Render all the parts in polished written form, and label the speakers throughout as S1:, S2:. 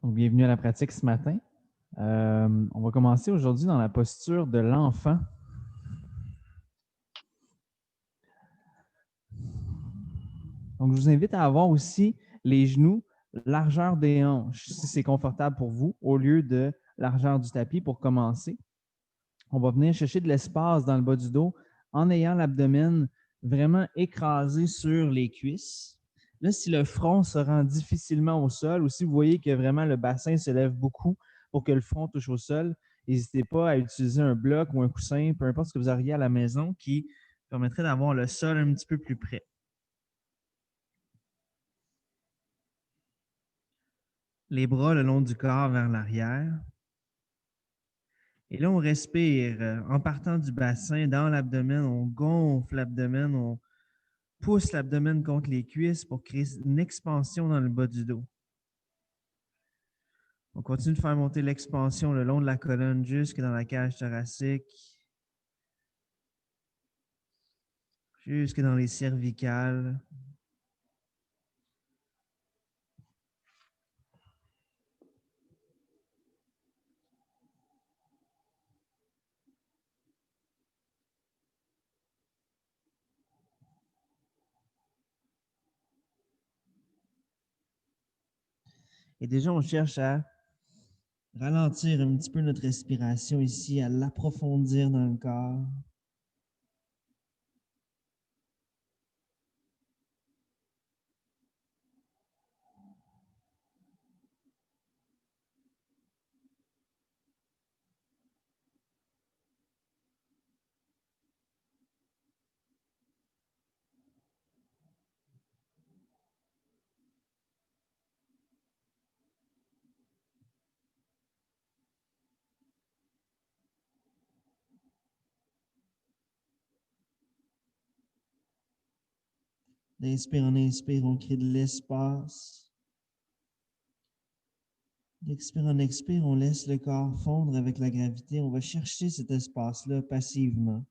S1: Donc, bienvenue à la pratique ce matin. On va commencer aujourd'hui dans la posture de l'enfant. Donc, je vous invite à avoir aussi les genoux, largeur des hanches, si c'est confortable pour vous, au lieu de largeur du tapis pour commencer. On va venir chercher de l'espace dans le bas du dos en ayant l'abdomen vraiment écrasé sur les cuisses. Là, si le front se rend difficilement au sol ou si vous voyez que vraiment le bassin se lève beaucoup pour que le front touche au sol, n'hésitez pas à utiliser un bloc ou un coussin, peu importe ce que vous auriez à la maison, qui permettrait d'avoir le sol un petit peu plus près. Les bras le long du corps vers l'arrière. Et là, on respire en partant du bassin dans l'abdomen, on gonfle l'abdomen, on pousse l'abdomen contre les cuisses pour créer une expansion dans le bas du dos. On continue de faire monter l'expansion le long de la colonne jusque dans la cage thoracique, jusque dans les cervicales. Et déjà, on cherche à ralentir un petit peu notre respiration ici, à l'approfondir dans le corps. D'inspire en inspire, on crée de l'espace. D'expire en expire, on laisse le corps fondre avec la gravité. On va chercher cet espace-là passivement.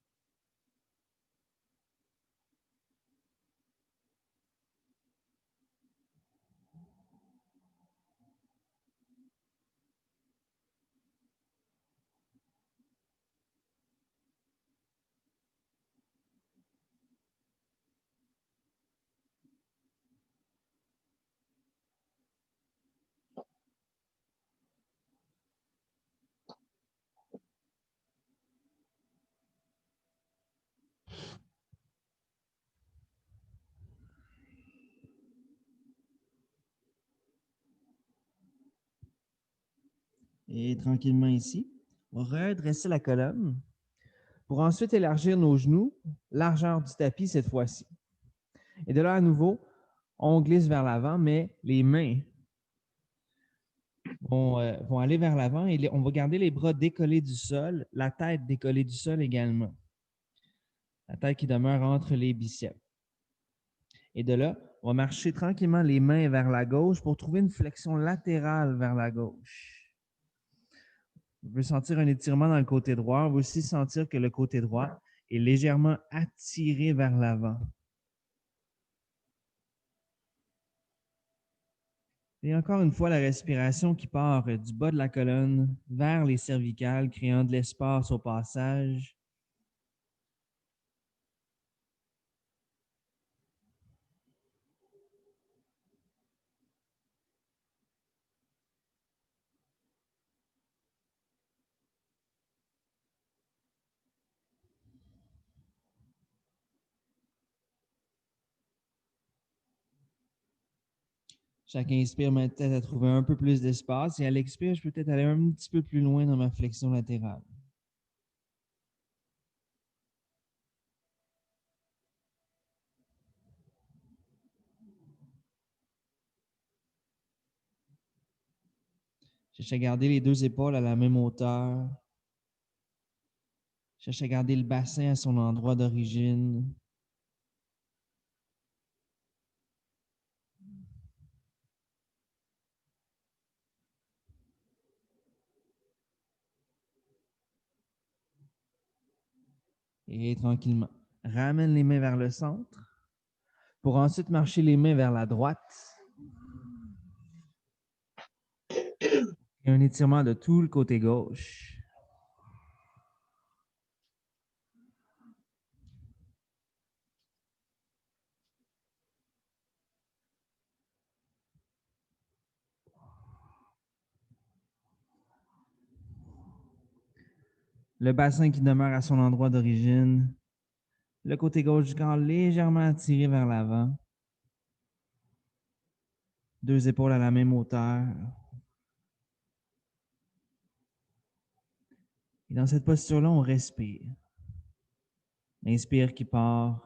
S1: Et tranquillement ici, on va redresser la colonne pour ensuite élargir nos genoux, largeur du tapis cette fois-ci. Et de là à nouveau, on glisse vers l'avant, mais les mains vont aller vers l'avant et on va garder les bras décollés du sol, la tête décollée du sol également. La tête qui demeure entre les biceps. Et de là, on va marcher tranquillement les mains vers la gauche pour trouver une flexion latérale vers la gauche. On peut sentir un étirement dans le côté droit. On va aussi sentir que le côté droit est légèrement attiré vers l'avant. Et encore une fois, la respiration qui part du bas de la colonne vers les cervicales, créant de l'espace au passage. Chaque inspire m'aide peut-être à trouver un peu plus d'espace et à l'expire, je peux peut-être aller un petit peu plus loin dans ma flexion latérale. Cherche à garder les deux épaules à la même hauteur. Cherche à garder le bassin à son endroit d'origine. Et tranquillement, ramène les mains vers le centre pour ensuite marcher les mains vers la droite. Et un étirement de tout le côté gauche. Le bassin qui demeure à son endroit d'origine. Le côté gauche du corps légèrement attiré vers l'avant. Deux épaules à la même hauteur. Et dans cette posture-là, on respire. L'inspire qui part,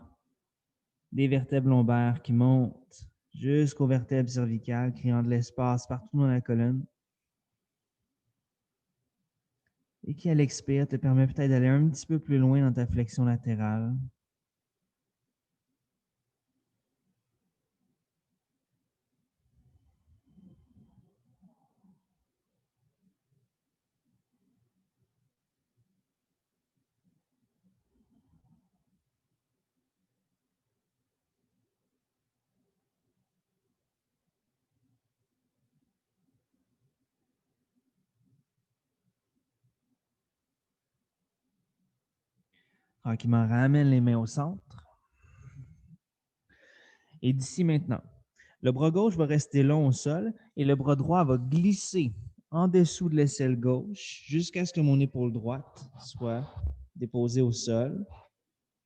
S1: des vertèbres lombaires qui montent jusqu'aux vertèbres cervicales, créant de l'espace partout dans la colonne. Et qui, à l'expire, te permet peut-être d'aller un petit peu plus loin dans ta flexion latérale. Tranquillement, ramène les mains au centre. Et d'ici maintenant, le bras gauche va rester long au sol et le bras droit va glisser en dessous de l'aisselle gauche jusqu'à ce que mon épaule droite soit déposée au sol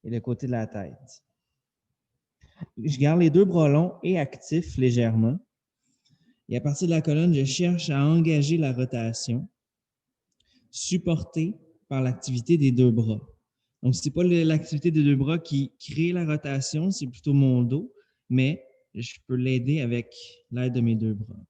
S1: et le côté de la tête. Je garde les deux bras longs et actifs légèrement. Et à partir de la colonne, je cherche à engager la rotation, supportée par l'activité des deux bras. Donc, ce n'est pas l'activité des deux bras qui crée la rotation, c'est plutôt mon dos, mais je peux l'aider avec l'aide de mes deux bras.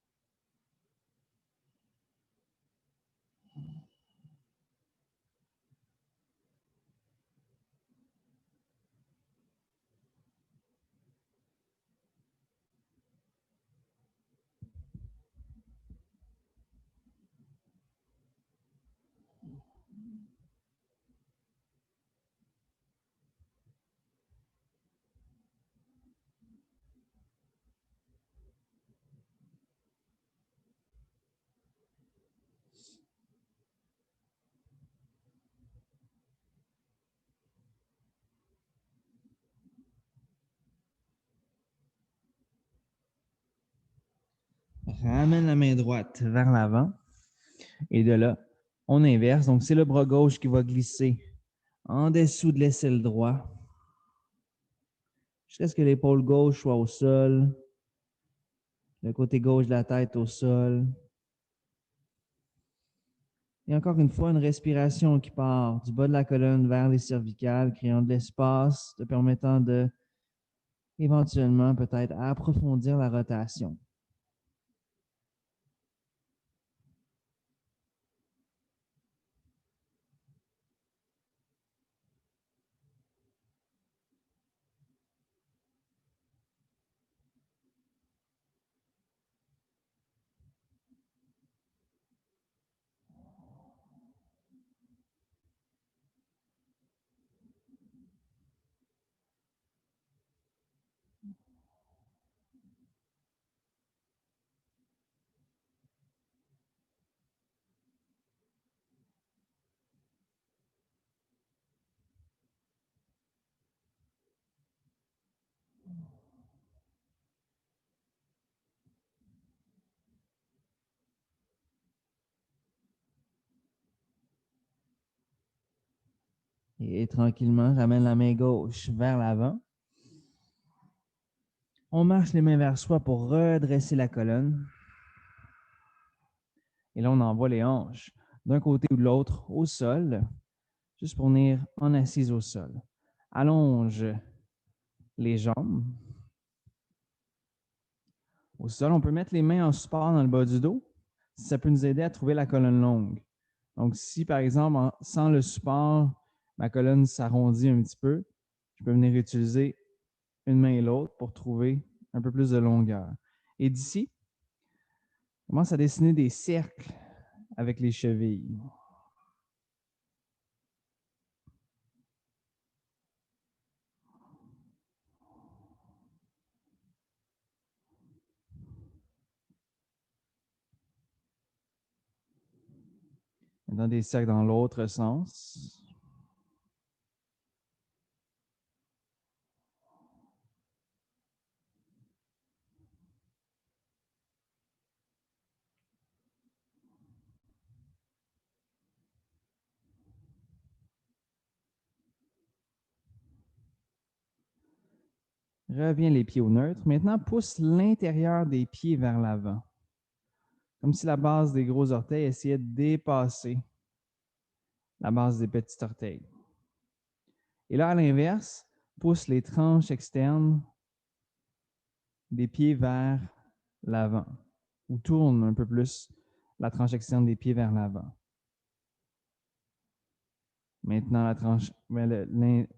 S1: Ramène la main droite vers l'avant et de là, on inverse. Donc, c'est le bras gauche qui va glisser en dessous de l'aisselle droite jusqu'à ce que l'épaule gauche soit au sol, le côté gauche de la tête au sol. Et encore une fois, une respiration qui part du bas de la colonne vers les cervicales, créant de l'espace, te permettant de éventuellement peut-être approfondir la rotation. Et tranquillement, ramène la main gauche vers l'avant. On marche les mains vers soi pour redresser la colonne. Et là, on envoie les hanches d'un côté ou de l'autre au sol, juste pour venir en assise au sol. Allonge les jambes. Au sol, on peut mettre les mains en support dans le bas du dos. Ça peut nous aider à trouver la colonne longue. Donc, si par exemple, sans le support, ma colonne s'arrondit un petit peu, je peux venir utiliser une main et l'autre pour trouver un peu plus de longueur. Et d'ici, on commence à dessiner des cercles avec les chevilles. Maintenant, des cercles dans l'autre sens. Reviens les pieds au neutre. Maintenant, pousse l'intérieur des pieds vers l'avant. Comme si la base des gros orteils essayait de dépasser la base des petits orteils. Et là, à l'inverse, pousse les tranches externes des pieds vers l'avant. Ou tourne un peu plus la tranche externe des pieds vers l'avant. Maintenant,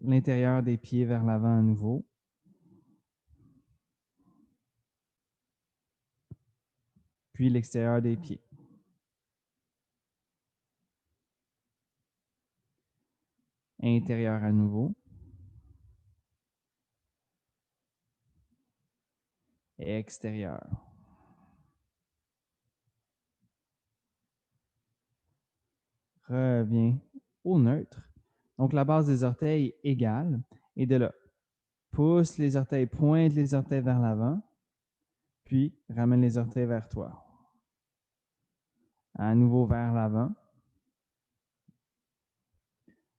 S1: l'intérieur des pieds vers l'avant à nouveau. Puis l'extérieur des pieds. Intérieur à nouveau. Et extérieur. Reviens au neutre. Donc, la base des orteils égale. Et de là, pousse les orteils, pointe les orteils vers l'avant. Puis, ramène les orteils vers toi. À nouveau vers l'avant.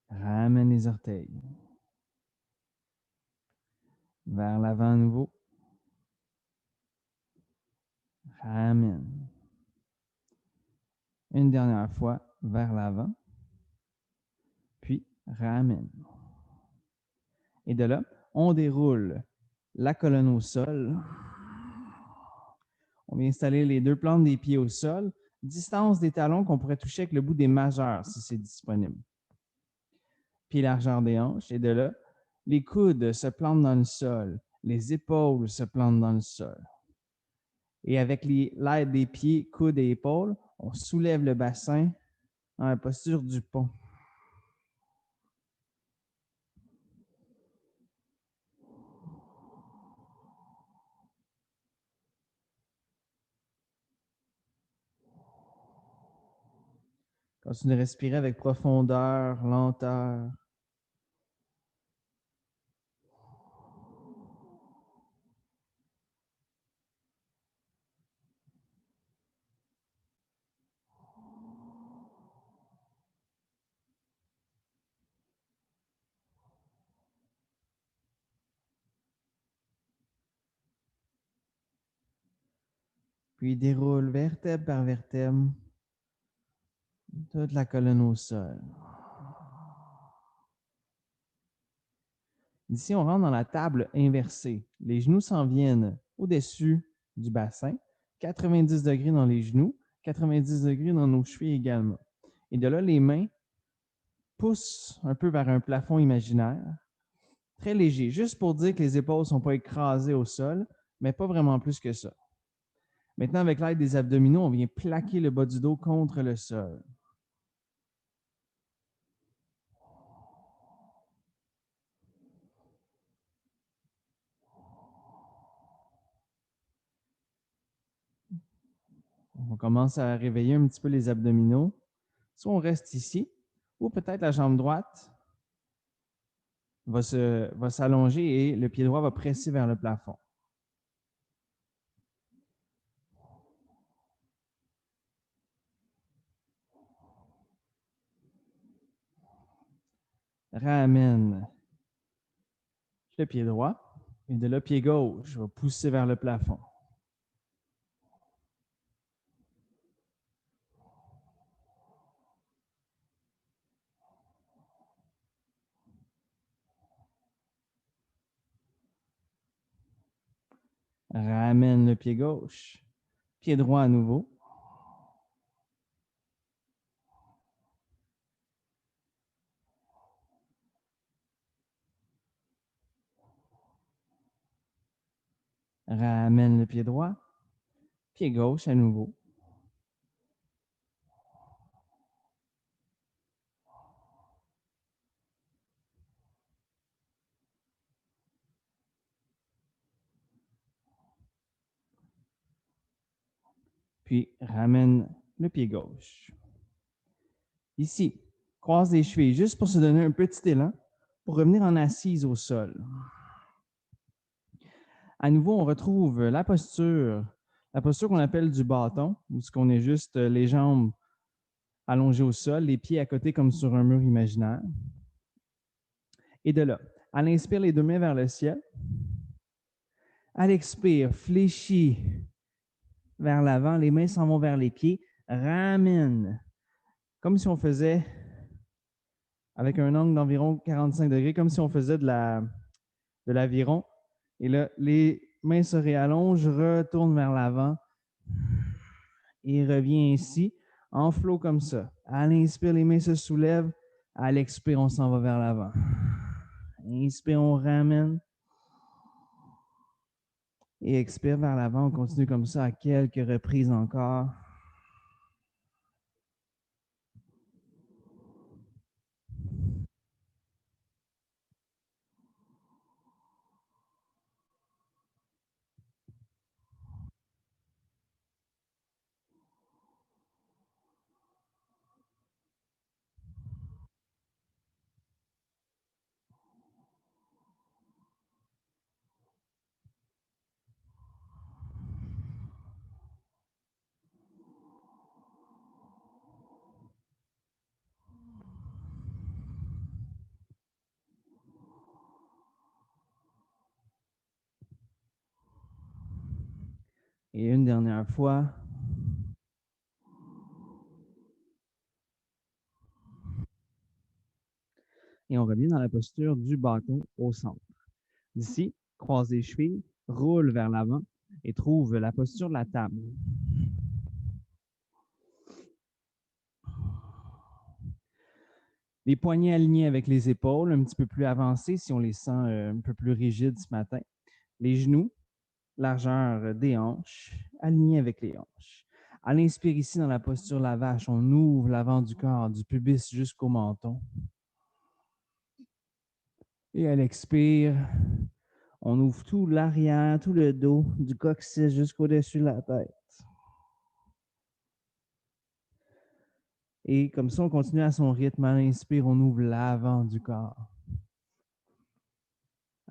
S1: Ramène les orteils. Vers l'avant à nouveau. Ramène. Une dernière fois, vers l'avant. Puis, ramène. Et de là, on déroule la colonne au sol. On vient installer les deux plantes des pieds au sol. Distance des talons qu'on pourrait toucher avec le bout des majeurs si c'est disponible. Puis largeur des hanches. Et de là, les coudes se plantent dans le sol. Les épaules se plantent dans le sol. Et avec l'aide des pieds, coudes et épaules, on soulève le bassin dans la posture du pont. Continue de respirer avec profondeur, lenteur. Puis déroule vertèbre par vertèbre toute la colonne au sol. Ici, on rentre dans la table inversée. Les genoux s'en viennent au-dessus du bassin, 90 degrés dans les genoux, 90 degrés dans nos chevilles également. Et de là, les mains poussent un peu vers un plafond imaginaire, très léger, juste pour dire que les épaules ne sont pas écrasées au sol, mais pas vraiment plus que ça. Maintenant, avec l'aide des abdominaux, on vient plaquer le bas du dos contre le sol. On commence à réveiller un petit peu les abdominaux. Soit on reste ici, ou peut-être la jambe droite va s'allonger et le pied droit va presser vers le plafond. Ramène le pied droit et de là, pied gauche va pousser vers le plafond. Ramène le pied gauche. Pied droit à nouveau. Ramène le pied droit. Pied gauche à nouveau. Puis ramène le pied gauche. Ici, croise les chevilles, juste pour se donner un petit élan, pour revenir en assise au sol. À nouveau, on retrouve la posture qu'on appelle du bâton, où ce qu'on est juste les jambes allongées au sol, les pieds à côté comme sur un mur imaginaire. Et de là, à l'inspire, les deux mains vers le ciel. À l'expire, fléchis vers l'avant, les mains s'en vont vers les pieds, ramène, comme si on faisait avec un angle d'environ 45 degrés, comme si on faisait de l'aviron. Et là, les mains se réallongent, retournent vers l'avant et revient ici, en flot comme ça. À l'inspire, les mains se soulèvent. À l'expire, on s'en va vers l'avant. Inspire, on ramène. Et expire vers l'avant. On continue comme ça à quelques reprises encore. Et une dernière fois. Et on revient dans la posture du bâton au centre. D'ici, croise les chevilles, roule vers l'avant et trouve la posture de la table. Les poignets alignés avec les épaules, un petit peu plus avancés si on les sent un peu plus rigides ce matin. Les genoux, largeur des hanches, alignés avec les hanches. À l'inspire ici dans la posture la vache, on ouvre l'avant du corps, du pubis jusqu'au menton. Et à l'expire, on ouvre tout l'arrière, tout le dos, du coccyx jusqu'au-dessus de la tête. Et comme ça, on continue à son rythme. À l'inspire, on ouvre l'avant du corps.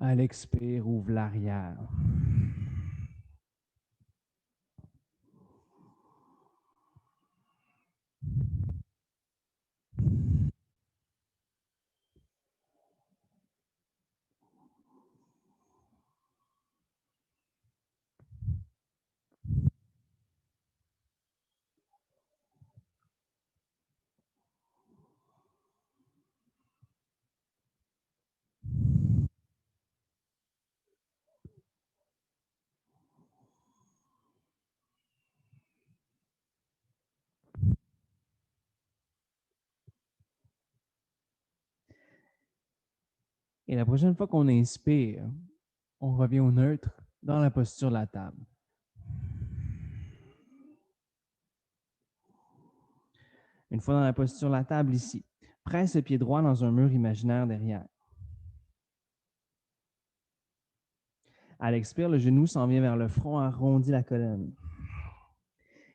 S1: À l'expire, ouvre l'arrière. Et la prochaine fois qu'on inspire, on revient au neutre dans la posture de la table. Une fois dans la posture de la table ici, presse le pied droit dans un mur imaginaire derrière. À l'expire, le genou s'en vient vers le front, arrondit la colonne.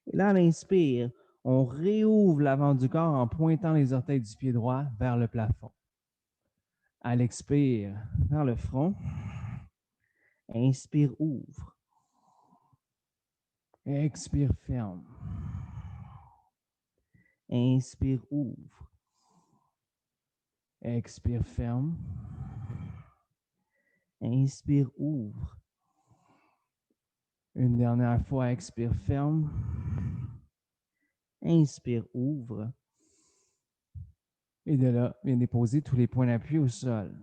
S1: Et là, à l'inspire, on réouvre l'avant du corps en pointant les orteils du pied droit vers le plafond. À l'expire, vers le front. Inspire, ouvre. Expire, ferme. Inspire, ouvre. Expire, ferme. Inspire, ouvre. Une dernière fois, expire, ferme. Inspire, ouvre. Et de là, viens déposer tous les points d'appui au sol.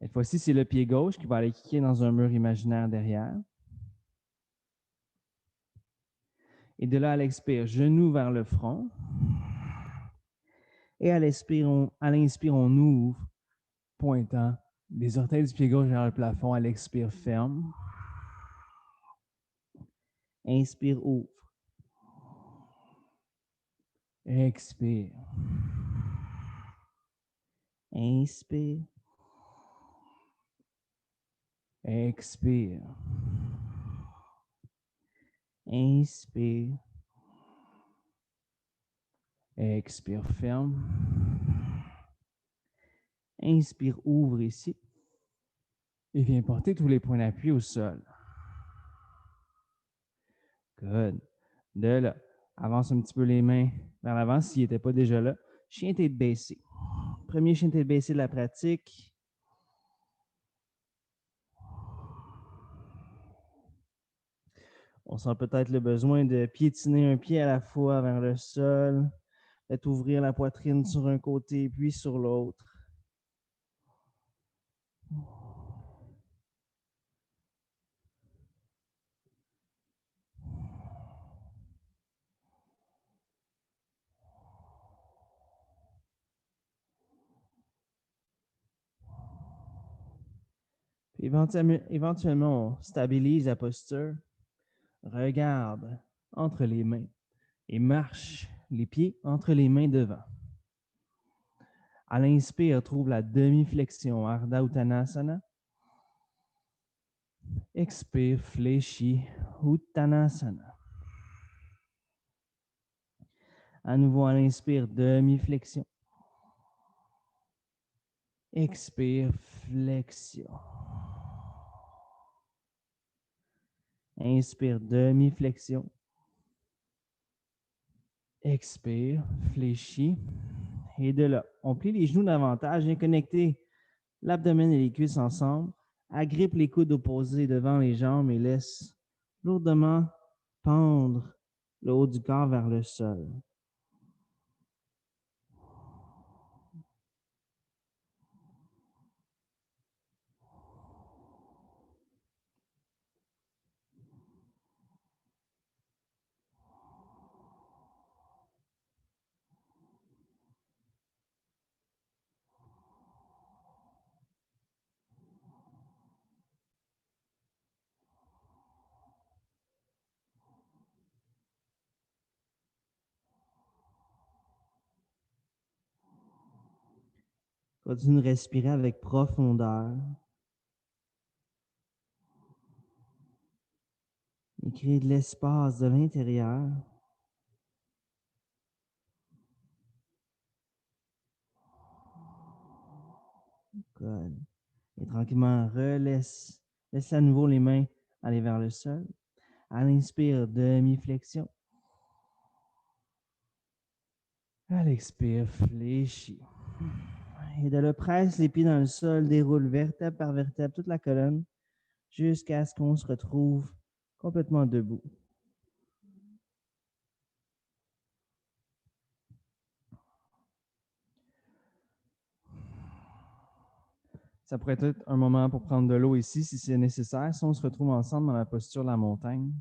S1: Cette fois-ci, c'est le pied gauche qui va aller kicker dans un mur imaginaire derrière. Et de là, à l'expire, genou vers le front. Et à l'inspire, on ouvre, pointant les orteils du pied gauche vers le plafond. À l'expire, ferme. Inspire, ouvre. Expire. Inspire. Expire. Inspire. Expire, ferme. Inspire, ouvre ici. Et viens porter tous les points d'appui au sol. Good. De là, avance un petit peu les mains vers l'avant s'il n'était pas déjà là. Chien tête baissé. Premier chien tête baissé de la pratique. On sent peut-être le besoin de piétiner un pied à la fois vers le sol, peut-être ouvrir la poitrine sur un côté puis sur l'autre. Puis éventuellement, on stabilise la posture, regarde entre les mains et marche les pieds entre les mains devant. À l'inspire, trouve la demi-flexion, Ardha Uttanasana. Expire, fléchis, Uttanasana. À nouveau, à l'inspire, demi-flexion. Expire, flexion. Inspire, demi-flexion. Expire, fléchis. Et de là, on plie les genoux davantage, vient connecter l'abdomen et les cuisses ensemble. Agrippe les coudes opposés devant les jambes et laisse lourdement pendre le haut du corps vers le sol. Continue de respirer avec profondeur. Et créer de l'espace de l'intérieur. Good. Et tranquillement, laisse à nouveau les mains aller vers le sol. À l'inspire, demi-flexion. À l'expire, fléchis. Et de là, presse les pieds dans le sol, déroule vertèbre par vertèbre toute la colonne jusqu'à ce qu'on se retrouve complètement debout. Ça pourrait être un moment pour prendre de l'eau ici si c'est nécessaire. Si on se retrouve ensemble dans la posture de la montagne.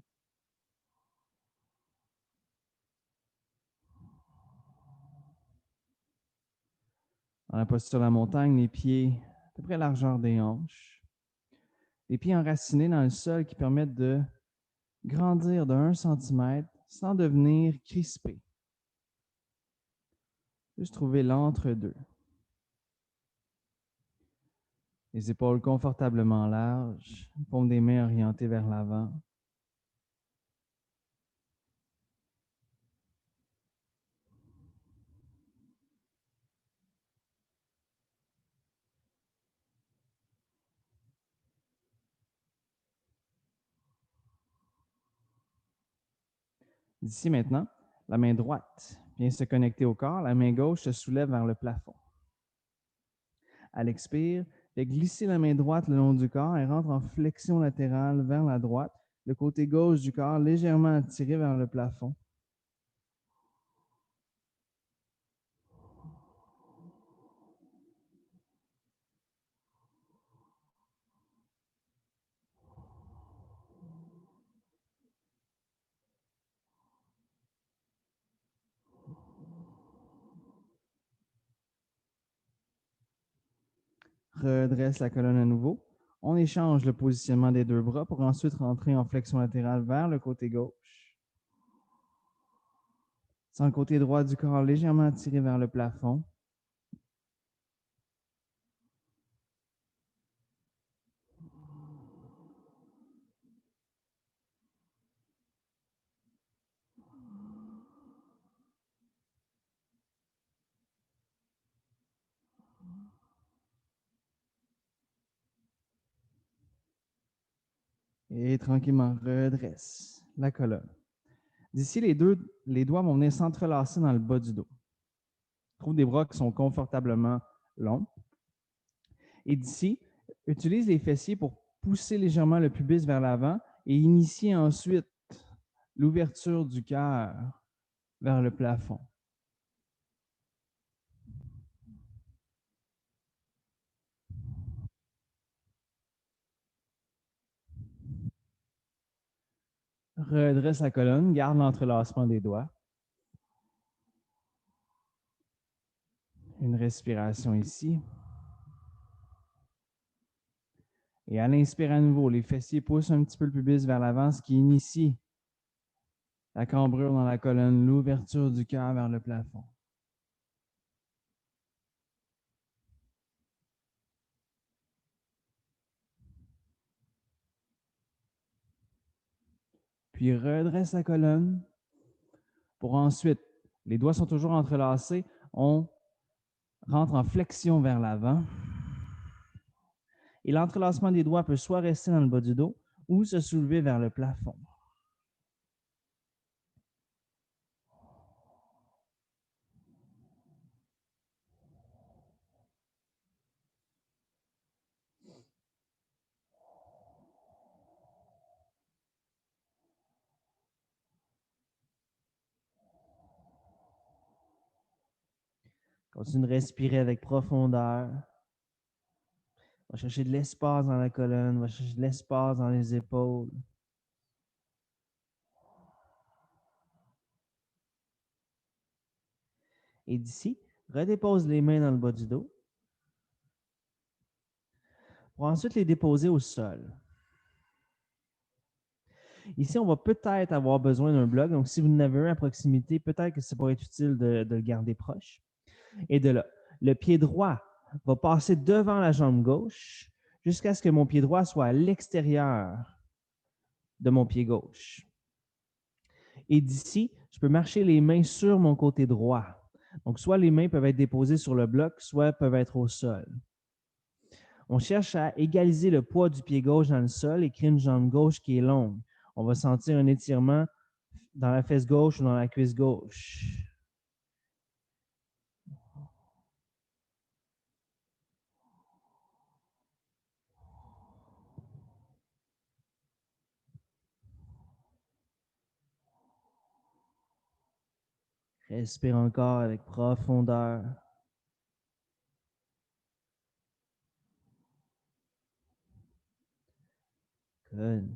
S1: Dans la posture de la montagne, les pieds à peu près à la largeur des hanches. Les pieds enracinés dans le sol qui permettent de grandir de 1 cm sans devenir crispés. Juste trouver l'entre-deux. Les épaules confortablement larges, paume des mains orientées vers l'avant. D'ici maintenant, la main droite vient se connecter au corps, la main gauche se soulève vers le plafond. À l'expire, fais glisser la main droite le long du corps et rentre en flexion latérale vers la droite, le côté gauche du corps légèrement attiré vers le plafond. Redresse la colonne à nouveau. On échange le positionnement des deux bras pour ensuite rentrer en flexion latérale vers le côté gauche. Sans le côté droit du corps légèrement attiré vers le plafond. Et tranquillement, redresse la colonne. D'ici, les doigts vont venir s'entrelacer dans le bas du dos. Trouve des bras qui sont confortablement longs. Et d'ici, utilise les fessiers pour pousser légèrement le pubis vers l'avant et initier ensuite l'ouverture du cœur vers le plafond. Redresse la colonne, garde l'entrelacement des doigts. Une respiration ici. Et à l'inspire à nouveau, les fessiers poussent un petit peu le pubis vers l'avant, ce qui initie la cambrure dans la colonne, l'ouverture du cœur vers le plafond. Puis redresse la colonne pour ensuite, les doigts sont toujours entrelacés, on rentre en flexion vers l'avant. Et l'entrelacement des doigts peut soit rester dans le bas du dos ou se soulever vers le plafond. Continue de respirer avec profondeur. On va chercher de l'espace dans la colonne, on va chercher de l'espace dans les épaules. Et d'ici, redépose les mains dans le bas du dos pour ensuite les déposer au sol. Ici, on va peut-être avoir besoin d'un bloc. Donc, si vous en avez un à proximité, peut-être que ça pourrait être utile de le garder proche. Et de là, le pied droit va passer devant la jambe gauche jusqu'à ce que mon pied droit soit à l'extérieur de mon pied gauche. Et d'ici, je peux marcher les mains sur mon côté droit. Donc, soit les mains peuvent être déposées sur le bloc, soit peuvent être au sol. On cherche à égaliser le poids du pied gauche dans le sol et créer une jambe gauche qui est longue. On va sentir un étirement dans la fesse gauche ou dans la cuisse gauche. Respire encore avec profondeur. Good.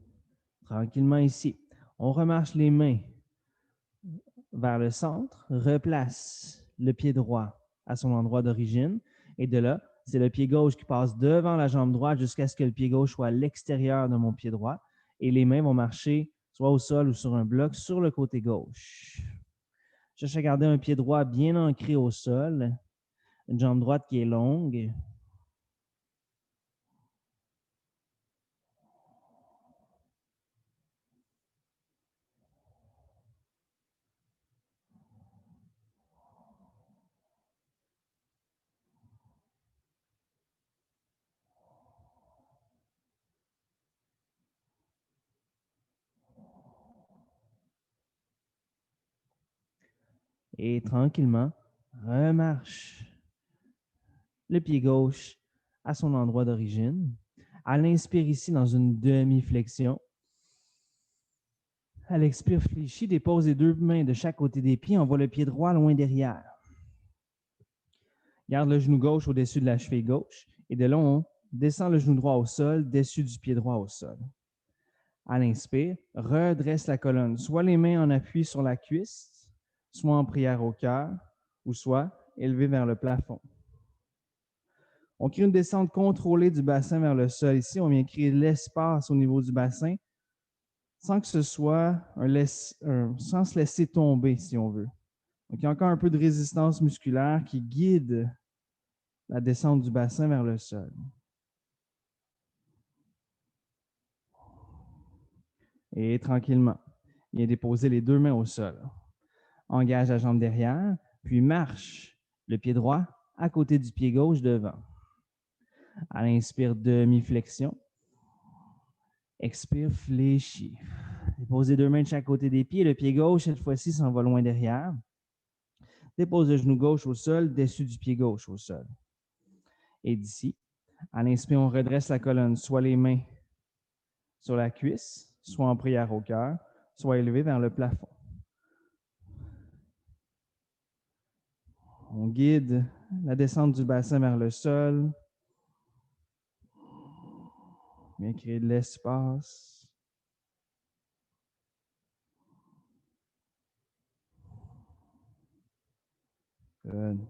S1: Tranquillement ici. On remarche les mains vers le centre, replace le pied droit à son endroit d'origine et de là, c'est le pied gauche qui passe devant la jambe droite jusqu'à ce que le pied gauche soit à l'extérieur de mon pied droit et les mains vont marcher soit au sol ou sur un bloc sur le côté gauche. Je cherche à garder un pied droit bien ancré au sol, une jambe droite qui est longue. Et tranquillement, remarche le pied gauche à son endroit d'origine. À l'inspire ici dans une demi-flexion. À l'expire, fléchis, dépose les deux mains de chaque côté des pieds, envoie le pied droit loin derrière. Garde le genou gauche au-dessus de la cheville gauche et de là, on descend le genou droit au sol, dessus du pied droit au sol. À l'inspire, redresse la colonne, soit les mains en appui sur la cuisse, soit en prière au cœur, ou soit élevées vers le plafond. On crée une descente contrôlée du bassin vers le sol. Ici, on vient créer l'espace au niveau du bassin sans que ce soit sans se laisser tomber, si on veut. Donc, il y a encore un peu de résistance musculaire qui guide la descente du bassin vers le sol. Et tranquillement, viens déposer les deux mains au sol. Engage la jambe derrière, puis marche le pied droit à côté du pied gauche devant. À l'inspire, demi-flexion. Expire, fléchis. Déposez 2 mains de chaque côté des pieds. Le pied gauche, cette fois-ci, s'en va loin derrière. Dépose le genou gauche au sol, dessus du pied gauche au sol. Et d'ici, à l'inspire, on redresse la colonne, soit les mains sur la cuisse, soit en prière au cœur, soit élevées vers le plafond. On guide la descente du bassin vers le sol. Bien créer de l'espace. Good.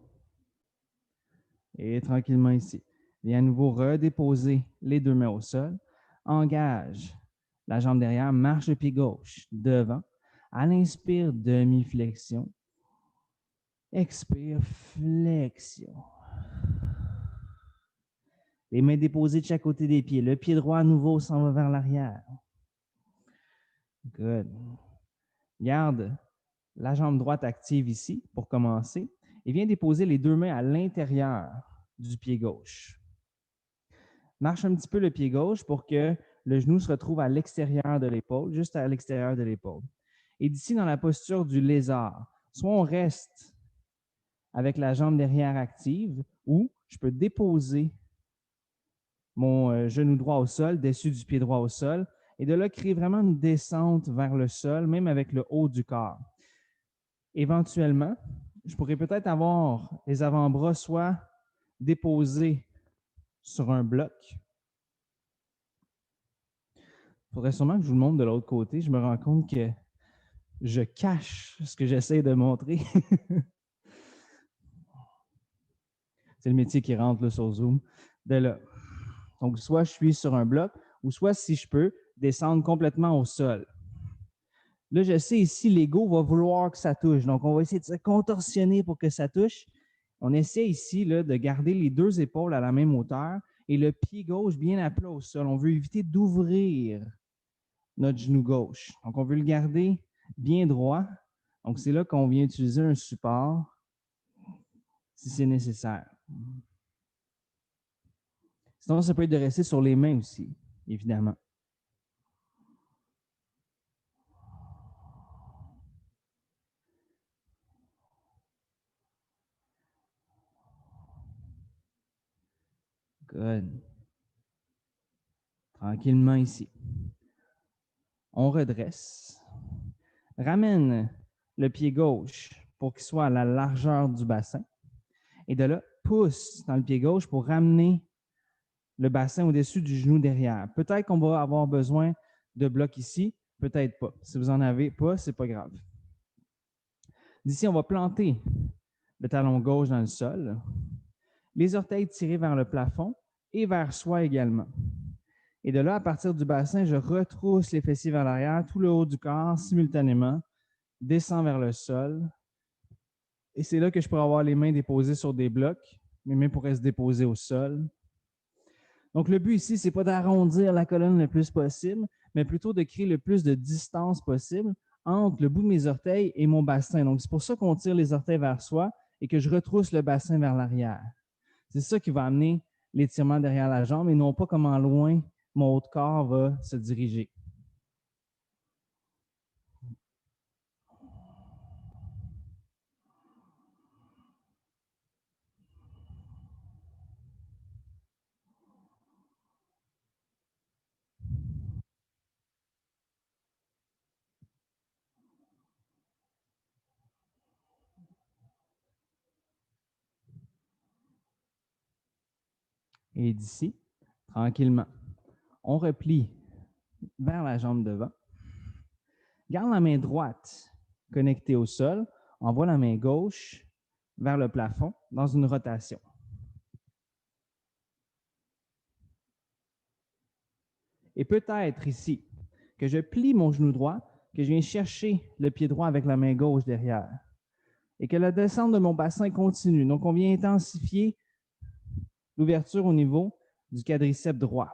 S1: Et tranquillement ici. Viens à nouveau redéposer les 2 mains au sol. Engage la jambe derrière, marche le pied gauche devant. À l'inspire, demi-flexion. Expire, flexion. Les mains déposées de chaque côté des pieds. Le pied droit à nouveau s'en va vers l'arrière. Good. Garde la jambe droite active ici pour commencer et viens déposer les 2 mains à l'intérieur du pied gauche. Marche un petit peu le pied gauche pour que le genou se retrouve à l'extérieur de l'épaule, juste à l'extérieur de l'épaule. Et d'ici, dans la posture du lézard, soit on reste avec la jambe derrière active ou je peux déposer mon genou droit au sol, dessus du pied droit au sol, et de là créer vraiment une descente vers le sol, même avec le haut du corps. Éventuellement, je pourrais peut-être avoir les avant-bras soit déposés sur un bloc. Il faudrait sûrement que je vous le montre de l'autre côté. Je me rends compte que je cache ce que j'essaie de montrer. C'est le métier qui rentre là, sur Zoom. De là. Donc, soit je suis sur un bloc, ou soit, si je peux, descendre complètement au sol. Là, je sais ici, l'ego va vouloir que ça touche. Donc, on va essayer de se contorsionner pour que ça touche. On essaie ici là, de garder les 2 épaules à la même hauteur et le pied gauche bien à plat au sol. On veut éviter d'ouvrir notre genou gauche. Donc, on veut le garder bien droit. Donc, c'est là qu'on vient utiliser un support si c'est nécessaire. Sinon, ça peut être de rester sur les mains aussi, évidemment. Good. Tranquillement ici. On redresse. Ramène le pied gauche pour qu'il soit à la largeur du bassin. Et de là, pousse dans le pied gauche pour ramener le bassin au-dessus du genou derrière. Peut-être qu'on va avoir besoin de blocs ici, peut-être pas. Si vous n'en avez pas, c'est pas grave. D'ici, on va planter le talon gauche dans le sol, les orteils tirés vers le plafond et vers soi également. Et de là, à partir du bassin, je retrousse les fessiers vers l'arrière, tout le haut du corps simultanément, descends vers le sol. Et c'est là que je pourrais avoir les mains déposées sur des blocs. Mes mains pourraient se déposer au sol. Donc, le but ici, c'est pas d'arrondir la colonne le plus possible, mais plutôt de créer le plus de distance possible entre le bout de mes orteils et mon bassin. Donc, c'est pour ça qu'on tire les orteils vers soi et que je retrousse le bassin vers l'arrière. C'est ça qui va amener l'étirement derrière la jambe et non pas comment loin mon haut de corps va se diriger. Et d'ici, tranquillement, on replie vers la jambe devant. Garde la main droite connectée au sol. Envoie la main gauche vers le plafond dans une rotation. Et peut-être ici que je plie mon genou droit, que je viens chercher le pied droit avec la main gauche derrière et que la descente de mon bassin continue. Donc, on vient intensifier l'ouverture au niveau du quadriceps droit.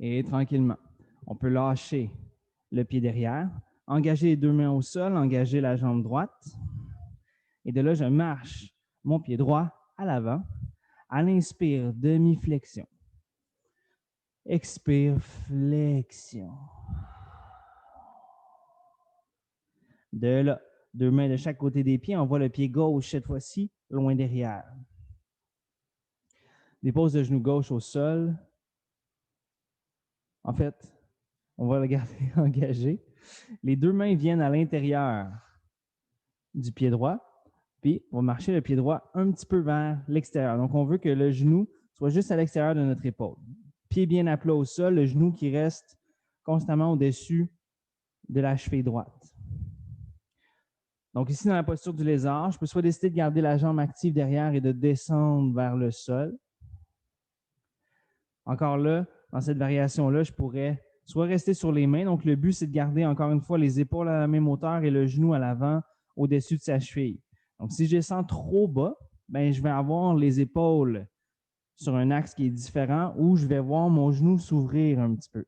S1: Et tranquillement, on peut lâcher le pied derrière, engager les deux mains au sol, engager la jambe droite. Et de là, je marche mon pied droit à l'avant. À l'inspire, demi-flexion. Expire, flexion. De là, deux mains de chaque côté des pieds. On voit le pied gauche cette fois-ci, loin derrière. Dépose le genou gauche au sol. En fait, on va le garder engagé. Les deux mains viennent à l'intérieur du pied droit. Puis, on va marcher le pied droit un petit peu vers l'extérieur. Donc, on veut que le genou soit juste à l'extérieur de notre épaule. Pied bien à plat au sol, le genou qui reste constamment au-dessus de la cheville droite. Donc, ici, dans la posture du lézard, je peux soit décider de garder la jambe active derrière et de descendre vers le sol. Encore là, dans cette variation-là, je pourrais soit rester sur les mains. Donc, le but, c'est de garder encore une fois les épaules à la même hauteur et le genou à l'avant au-dessus de sa cheville. Donc, si je descends trop bas, ben, je vais avoir les épaules sur un axe qui est différent ou je vais voir mon genou s'ouvrir un petit peu.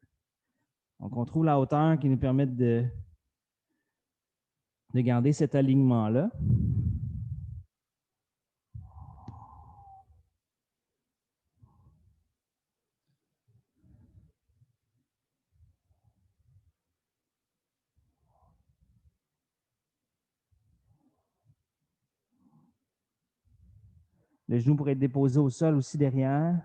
S1: Donc, on trouve la hauteur qui nous permet de garder cet alignement-là. Le genou pourrait être déposé au sol aussi derrière.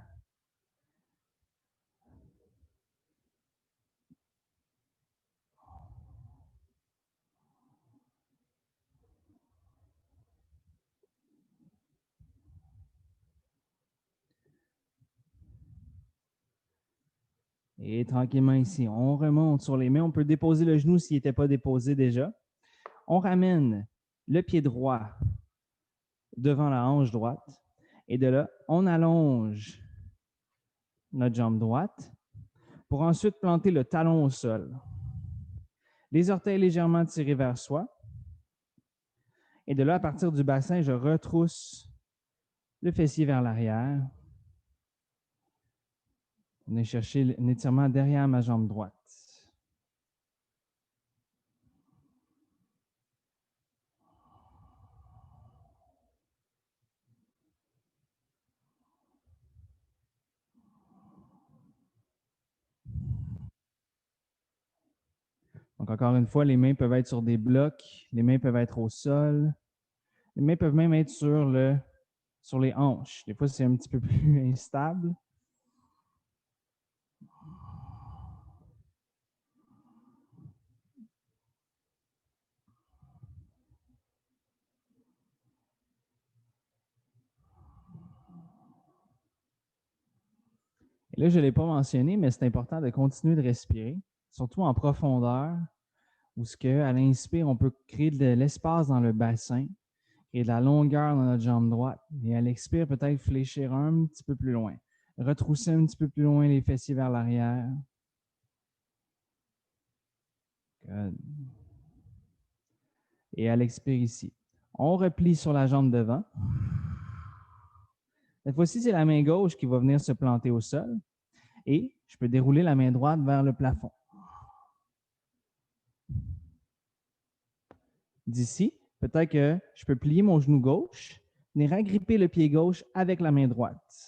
S1: Et tranquillement ici, on remonte sur les mains. On peut déposer le genou s'il n'était pas déposé déjà. On ramène le pied droit devant la hanche droite. Et de là, on allonge notre jambe droite pour ensuite planter le talon au sol. Les orteils légèrement tirés vers soi. Et de là, à partir du bassin, je retrousse le fessier vers l'arrière. On est chercher un étirement derrière ma jambe droite. Donc, encore une fois, les mains peuvent être sur des blocs, les mains peuvent être au sol, les mains peuvent même être sur les hanches. Des fois, c'est un petit peu plus instable. Et là, je ne l'ai pas mentionné, mais c'est important de continuer de respirer, surtout en profondeur, où ce que, à l'inspire, on peut créer de l'espace dans le bassin et de la longueur dans notre jambe droite. Et à l'expire, peut-être fléchir un petit peu plus loin. Retrousser un petit peu plus loin les fessiers vers l'arrière. Good. Et à l'expire ici. On replie sur la jambe devant. Cette fois-ci, c'est la main gauche qui va venir se planter au sol. Et je peux dérouler la main droite vers le plafond. D'ici, peut-être que je peux plier mon genou gauche, venir agripper le pied gauche avec la main droite.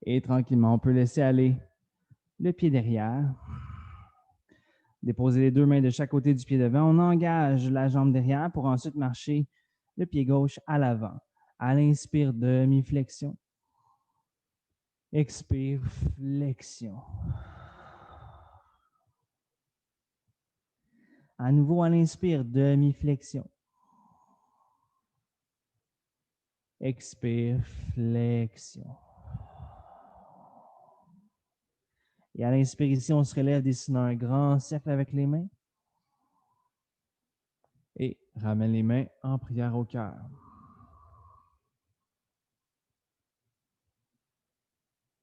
S1: Et tranquillement, on peut laisser aller le pied derrière. Déposer les deux mains de chaque côté du pied devant. On engage la jambe derrière pour ensuite marcher le pied gauche à l'avant. À l'inspire, demi-flexion. Expire, flexion. À nouveau, à l'inspire, demi-flexion. Expire, flexion. Et à l'inspire ici, on se relève, dessinant un grand cercle avec les mains. Et ramène les mains en prière au cœur.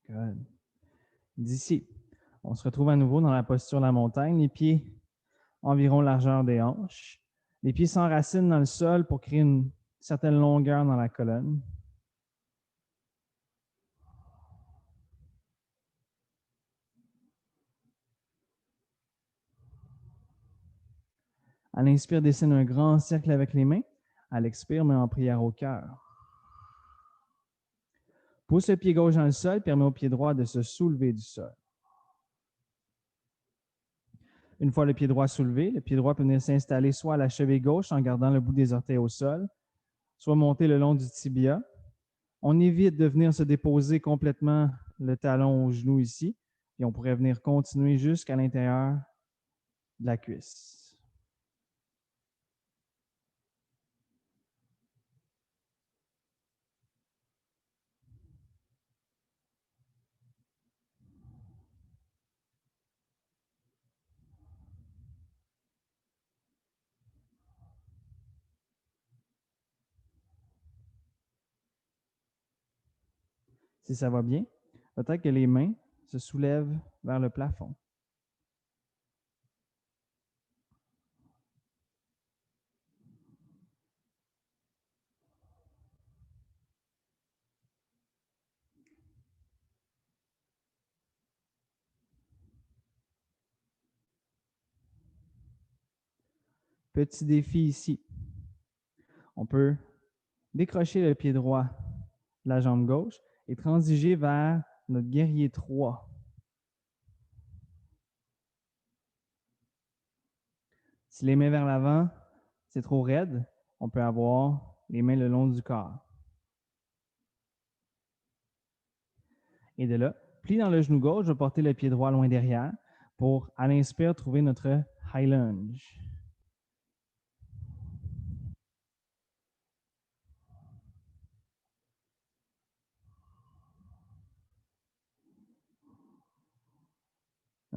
S1: Good. D'ici, on se retrouve à nouveau dans la posture de la montagne, les pieds environ largeur des hanches. Les pieds s'enracinent dans le sol pour créer une certaine longueur dans la colonne. À l'inspire, dessine un grand cercle avec les mains. À l'expire, mets en prière au cœur. Pousse le pied gauche dans le sol, permet au pied droit de se soulever du sol. Une fois le pied droit soulevé, le pied droit peut venir s'installer soit à la cheville gauche en gardant le bout des orteils au sol, soit monter le long du tibia. On évite de venir se déposer complètement le talon au genou ici, et on pourrait venir continuer jusqu'à l'intérieur de la cuisse. Si ça va bien, peut-être que les mains se soulèvent vers le plafond. Petit défi ici. On peut décrocher le pied droit de la jambe gauche et transiger vers notre guerrier 3. Si les mains vers l'avant, c'est trop raide, on peut avoir les mains le long du corps. Et de là, plie dans le genou gauche, je vais porter le pied droit loin derrière pour, à l'inspire, trouver notre high lunge.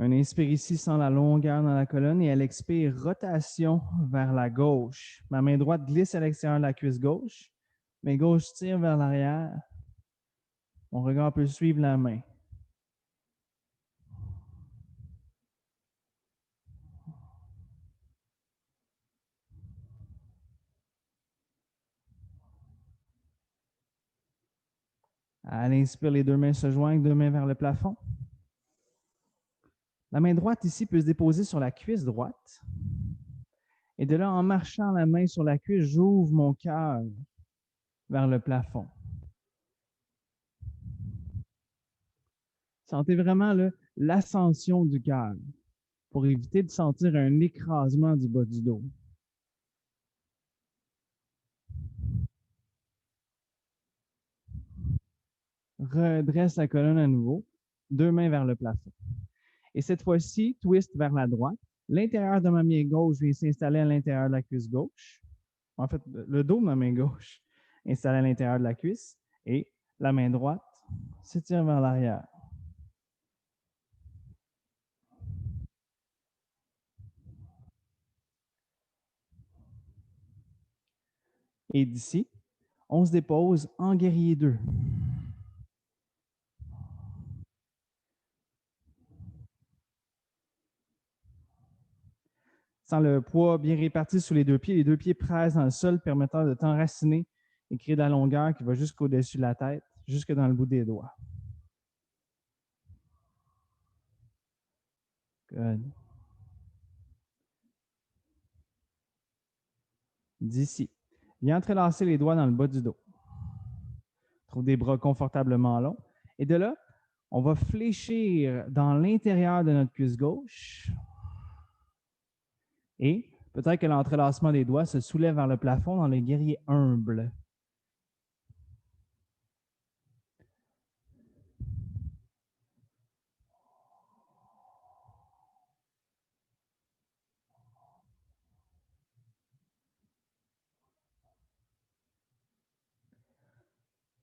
S1: Un inspire ici sans la longueur dans la colonne et à l'expire, rotation vers la gauche. Ma main droite glisse à l'extérieur de la cuisse gauche. Main gauche tire vers l'arrière. Mon regard peut suivre la main. À l'inspire, les deux mains se joignent, deux mains vers le plafond. La main droite ici peut se déposer sur la cuisse droite. Et de là, en marchant la main sur la cuisse, j'ouvre mon cœur vers le plafond. Sentez vraiment l'ascension du cœur pour éviter de sentir un écrasement du bas du dos. Redresse la colonne à nouveau, deux mains vers le plafond. Et cette fois-ci, twist vers la droite. L'intérieur de ma main gauche vient s'installer à l'intérieur de la cuisse gauche. En fait, le dos de ma main gauche installé à l'intérieur de la cuisse et la main droite s'étire vers l'arrière. Et d'ici, on se dépose en guerrier 2. Sans le poids bien réparti sous les deux pieds pressent dans le sol, permettant de t'enraciner et créer de la longueur qui va jusqu'au-dessus de la tête, jusque dans le bout des doigts. Good. D'ici, viens entrelacer les doigts dans le bas du dos. Trouve des bras confortablement longs. Et de là, on va fléchir dans l'intérieur de notre cuisse gauche. Et peut-être que l'entrelacement des doigts se soulève vers le plafond dans le guerrier humble.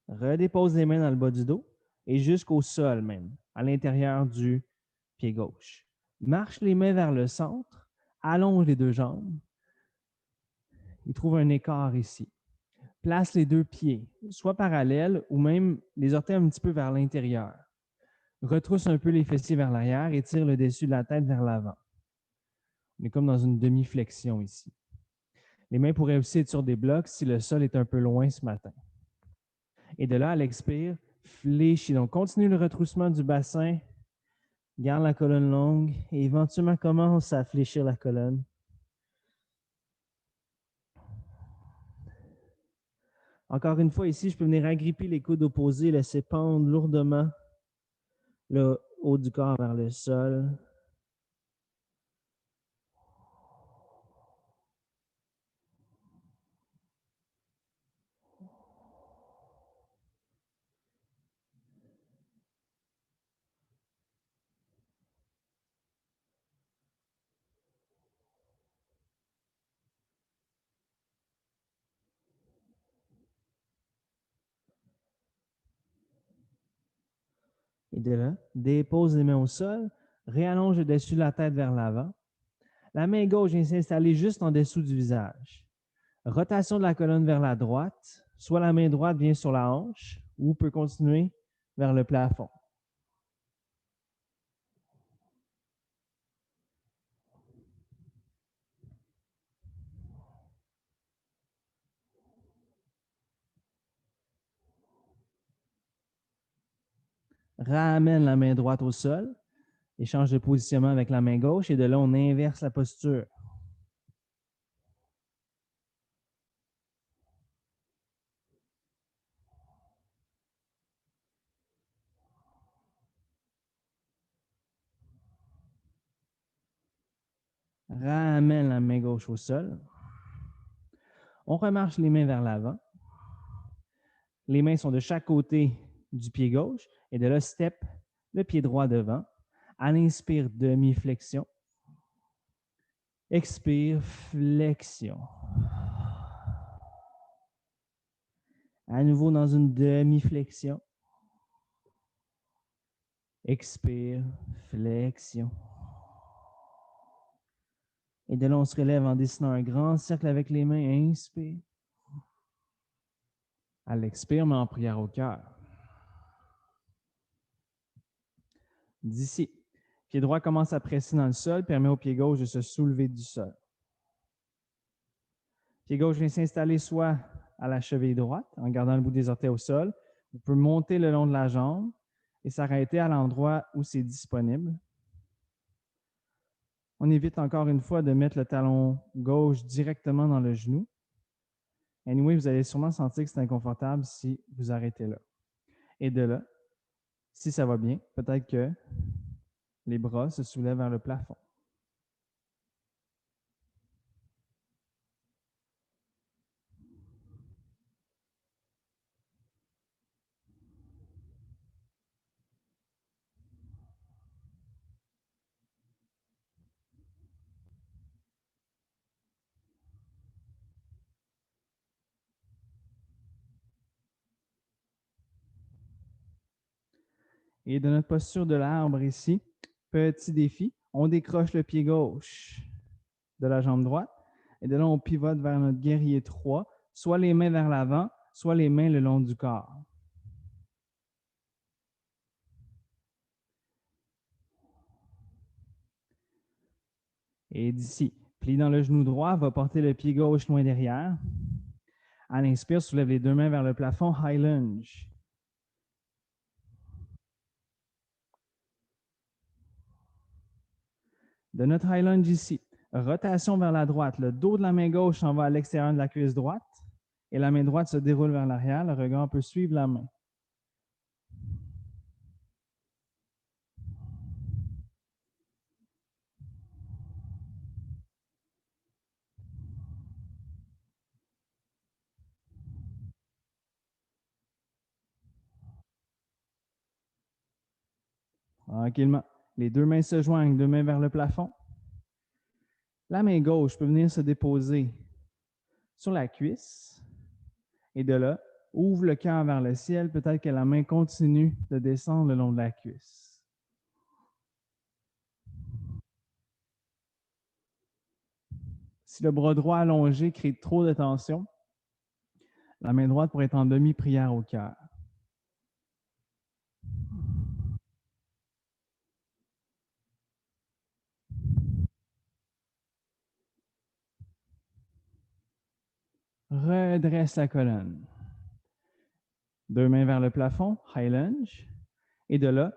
S1: Redépose les mains dans le bas du dos et jusqu'au sol même, à l'intérieur du pied gauche. Marche les mains vers le centre, allonge les deux jambes. Il trouve un écart ici. Place les deux pieds, soit parallèles ou même les orteils un petit peu vers l'intérieur. Retrousse un peu les fessiers vers l'arrière et tire le dessus de la tête vers l'avant. On est comme dans une demi-flexion ici. Les mains pourraient aussi être sur des blocs si le sol est un peu loin ce matin. Et de là, à l'expire, fléchis. Donc, continue le retroussement du bassin. Garde la colonne longue et éventuellement commence à fléchir la colonne. Encore une fois, ici, je peux venir agripper les coudes opposés, laisser pendre lourdement le haut du corps vers le sol. Et de là, dépose les mains au sol, réallonge le dessus de la tête vers l'avant. La main gauche vient s'installer juste en dessous du visage. Rotation de la colonne vers la droite, soit la main droite vient sur la hanche ou peut continuer vers le plafond. Ramène la main droite au sol et change de positionnement avec la main gauche et de là, on inverse la posture. Ramène la main gauche au sol. On remarche les mains vers l'avant. Les mains sont de chaque côté du pied gauche et de là, step le pied droit devant. À l'inspire, demi-flexion. Expire, flexion. À nouveau dans une demi-flexion. Expire, flexion. Et de là, on se relève en dessinant un grand cercle avec les mains. Inspire. À l'expire, mais en prière au cœur. D'ici, pied droit commence à presser dans le sol, permet au pied gauche de se soulever du sol. Pied gauche vient s'installer soit à la cheville droite, en gardant le bout des orteils au sol. Vous pouvez monter le long de la jambe et s'arrêter à l'endroit où c'est disponible. On évite encore une fois de mettre le talon gauche directement dans le genou. Anyway, vous allez sûrement sentir que c'est inconfortable si vous arrêtez là. Et de là, si ça va bien, peut-être que les bras se soulèvent vers le plafond. Et de notre posture de l'arbre ici, petit défi, on décroche le pied gauche de la jambe droite et de là, on pivote vers notre guerrier 3, soit les mains vers l'avant, soit les mains le long du corps. Et d'ici, plie dans le genou droit, va porter le pied gauche loin derrière. À l'inspire, soulève les deux mains vers le plafond, high lunge. De notre high lunge ici, rotation vers la droite. Le dos de la main gauche s'en va à l'extérieur de la cuisse droite et la main droite se déroule vers l'arrière. Le regard peut suivre la main. Tranquillement. Les deux mains se joignent, deux mains vers le plafond. La main gauche peut venir se déposer sur la cuisse et de là, ouvre le cœur vers le ciel. Peut-être que la main continue de descendre le long de la cuisse. Si le bras droit allongé crée trop de tension, la main droite pourrait être en demi-prière au cœur. Redresse la colonne. Deux mains vers le plafond, high lunge. Et de là,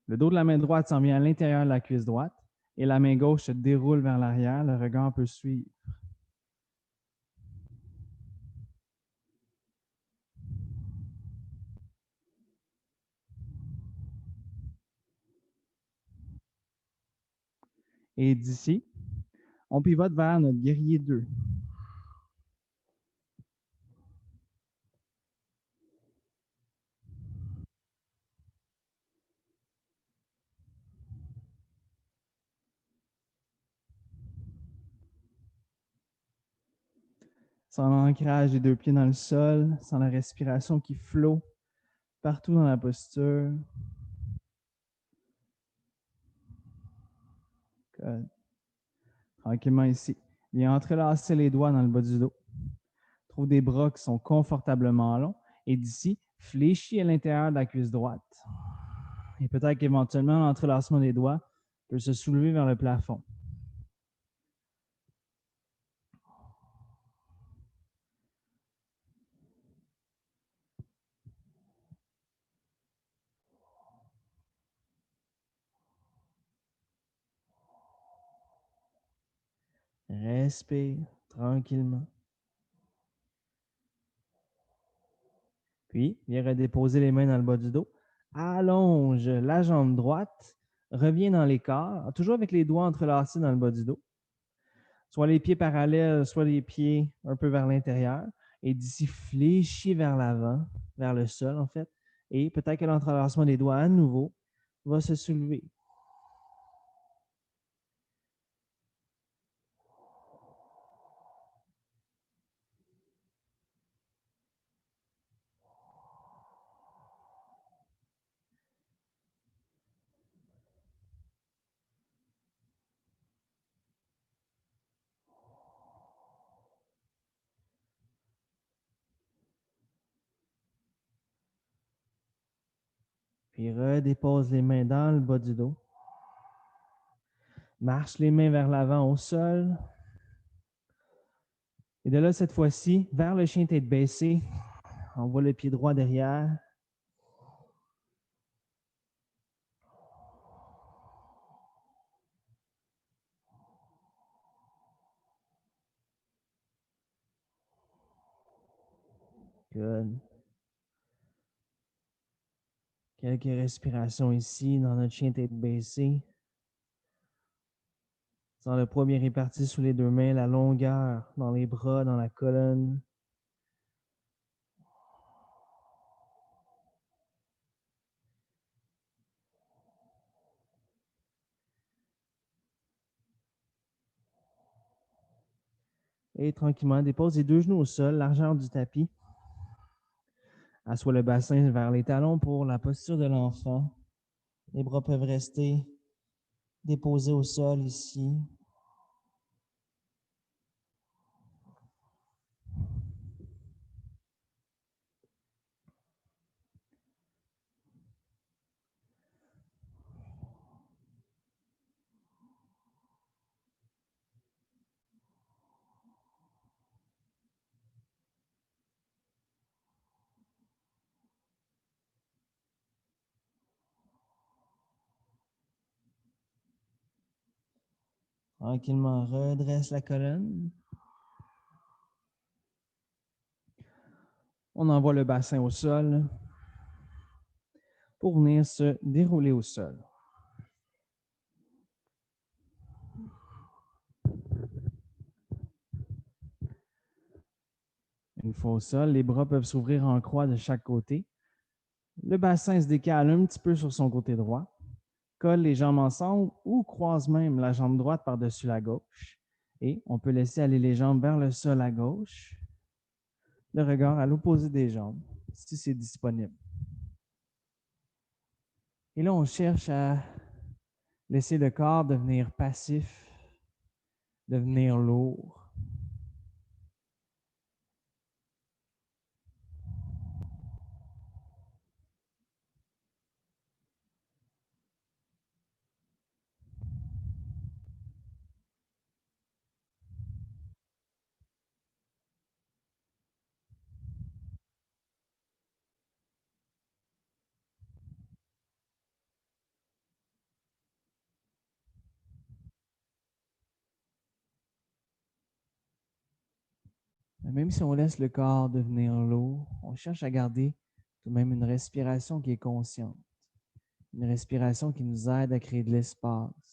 S1: le dos de la main droite s'en vient à l'intérieur de la cuisse droite et la main gauche se déroule vers l'arrière. Le regard peut suivre. Et d'ici, on pivote vers notre guerrier 2. Sans l'ancrage des deux pieds dans le sol, sans la respiration qui flotte partout dans la posture. Good. Tranquillement ici. Viens entrelacer les doigts dans le bas du dos. Trouve des bras qui sont confortablement longs. Et d'ici, fléchis à l'intérieur de la cuisse droite. Et peut-être qu'éventuellement, l'entrelacement des doigts peut se soulever vers le plafond. Respire tranquillement. Puis, viens redéposer les mains dans le bas du dos. Allonge la jambe droite. Reviens dans l'écart, toujours avec les doigts entrelacés dans le bas du dos. Soit les pieds parallèles, soit les pieds un peu vers l'intérieur. Et d'ici, fléchis vers l'avant, vers le sol en fait. Et peut-être que l'entrelacement des doigts à nouveau va se soulever. Puis redépose les mains dans le bas du dos. Marche les mains vers l'avant au sol. Et de là, cette fois-ci, vers le chien tête baissée. On voit le pied droit derrière. Good. Quelques respirations ici dans notre chien tête baissée. Sans le poids bien réparti sous les deux mains, la longueur dans les bras, dans la colonne. Et tranquillement, dépose les deux genoux au sol, largeur du tapis. Assois le bassin vers les talons pour la posture de l'enfant. Les bras peuvent rester déposés au sol ici. Tranquillement, redresse la colonne. On envoie le bassin au sol pour venir se dérouler au sol. Une fois au sol, les bras peuvent s'ouvrir en croix de chaque côté. Le bassin se décale un petit peu sur son côté droit. Colle les jambes ensemble ou croise même la jambe droite par-dessus la gauche. Et on peut laisser aller les jambes vers le sol à gauche. Le regard à l'opposé des jambes, si c'est disponible. Et là, on cherche à laisser le corps devenir passif, devenir lourd. Mais même si on laisse le corps devenir lourd, on cherche à garder tout de même une respiration qui est consciente, une respiration qui nous aide à créer de l'espace.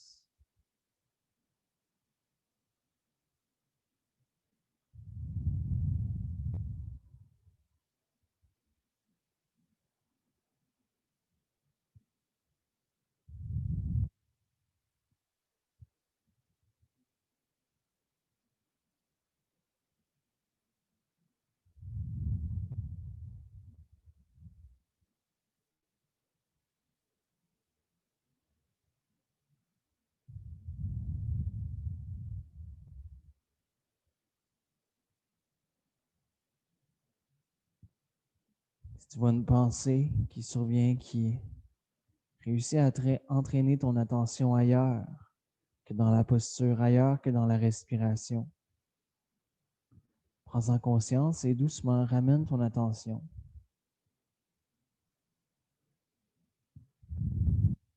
S1: Si tu vois une pensée qui survient, qui réussit à entraîner ton attention ailleurs que dans la posture, ailleurs que dans la respiration, prends-en conscience et doucement ramène ton attention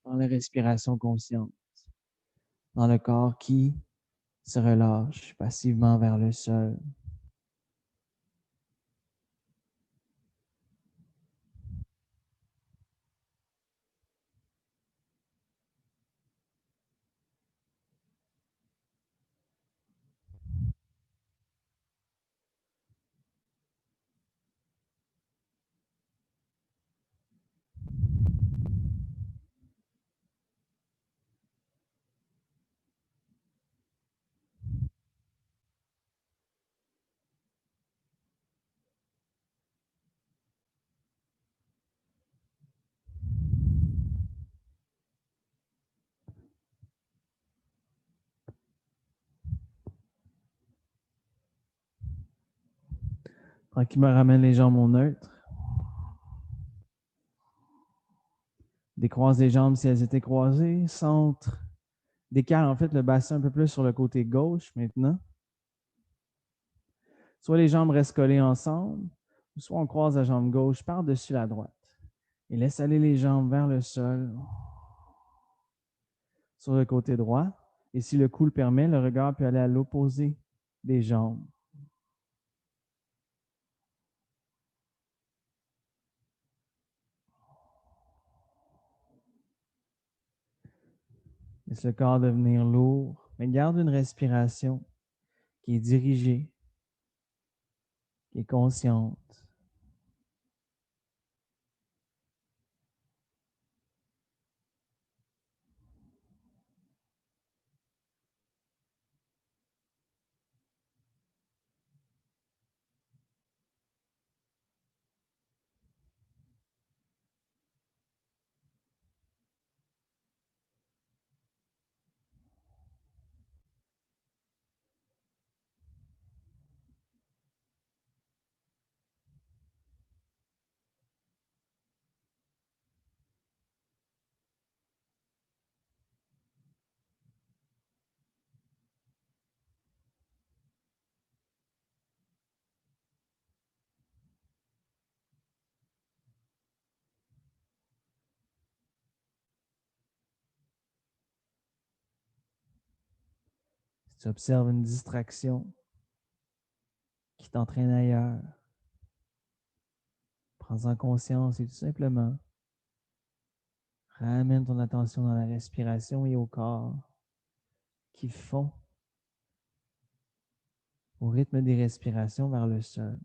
S1: dans la respiration consciente, dans le corps qui se relâche passivement vers le sol. Tranquillement, ramène les jambes au neutre. Décroise les jambes si elles étaient croisées. Centre. Décale en fait le bassin un peu plus sur le côté gauche maintenant. Soit les jambes restent collées ensemble, soit on croise la jambe gauche par-dessus la droite. Et laisse aller les jambes vers le sol sur le côté droit. Et si le cou le permet, le regard peut aller à l'opposé des jambes. Laisse le corps devenir lourd, mais garde une respiration qui est dirigée, qui est consciente. Si tu observes une distraction qui t'entraîne ailleurs, prends-en conscience et tout simplement ramène ton attention dans la respiration et au corps qui fond au rythme des respirations vers le sol.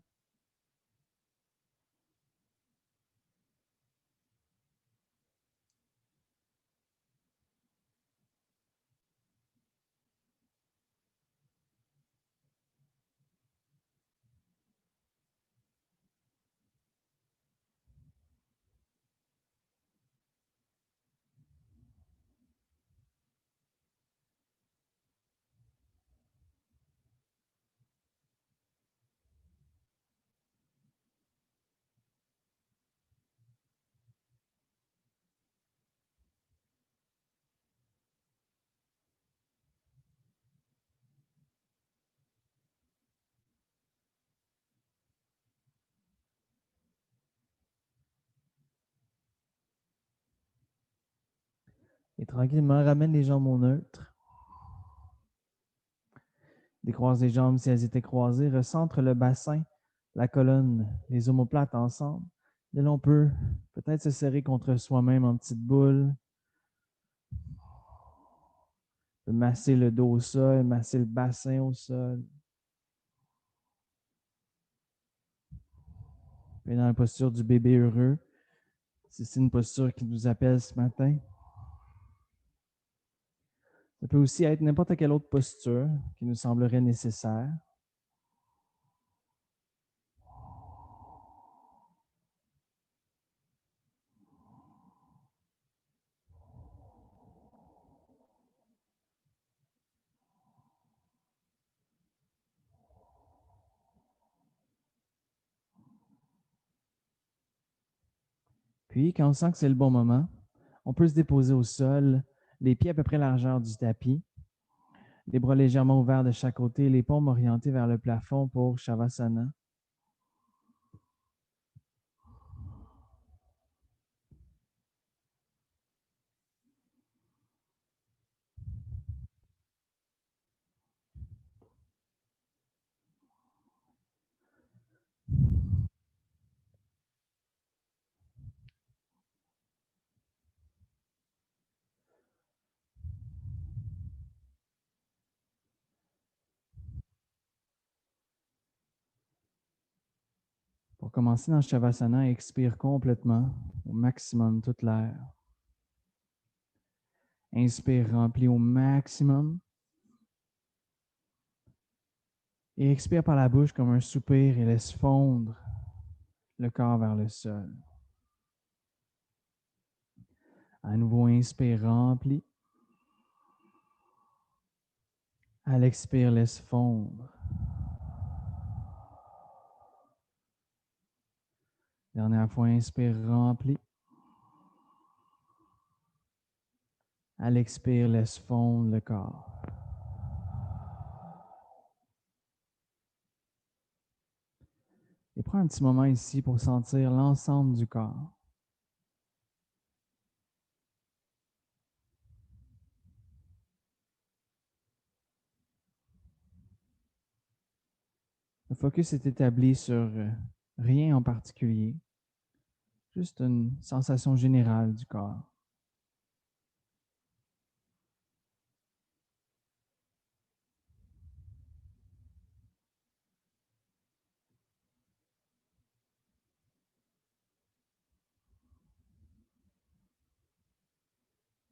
S1: Et tranquillement, ramène les jambes au neutre. Décroise les jambes si elles étaient croisées. Recentre le bassin, la colonne, les omoplates ensemble. Et là, on peut peut-être se serrer contre soi-même en petite boule. On peut masser le dos au sol, masser le bassin au sol. Et dans la posture du bébé heureux, si c'est une posture qui nous appelle ce matin. Ça peut aussi être n'importe quelle autre posture qui nous semblerait nécessaire. Puis, quand on sent que c'est le bon moment, on peut se déposer au sol, les pieds à peu près largeur du tapis, les bras légèrement ouverts de chaque côté, les paumes orientées vers le plafond pour Shavasana. Pour commencer dans Shavasana, expire complètement, au maximum, toute l'air. Inspire, remplis au maximum. Et expire par la bouche comme un soupir et laisse fondre le corps vers le sol. À nouveau, inspire, remplis. À l'expire, laisse fondre. Dernière fois, inspire, remplis. À l'expire, laisse fondre le corps. Et prends un petit moment ici pour sentir l'ensemble du corps. Le focus est établi sur rien en particulier, juste une sensation générale du corps.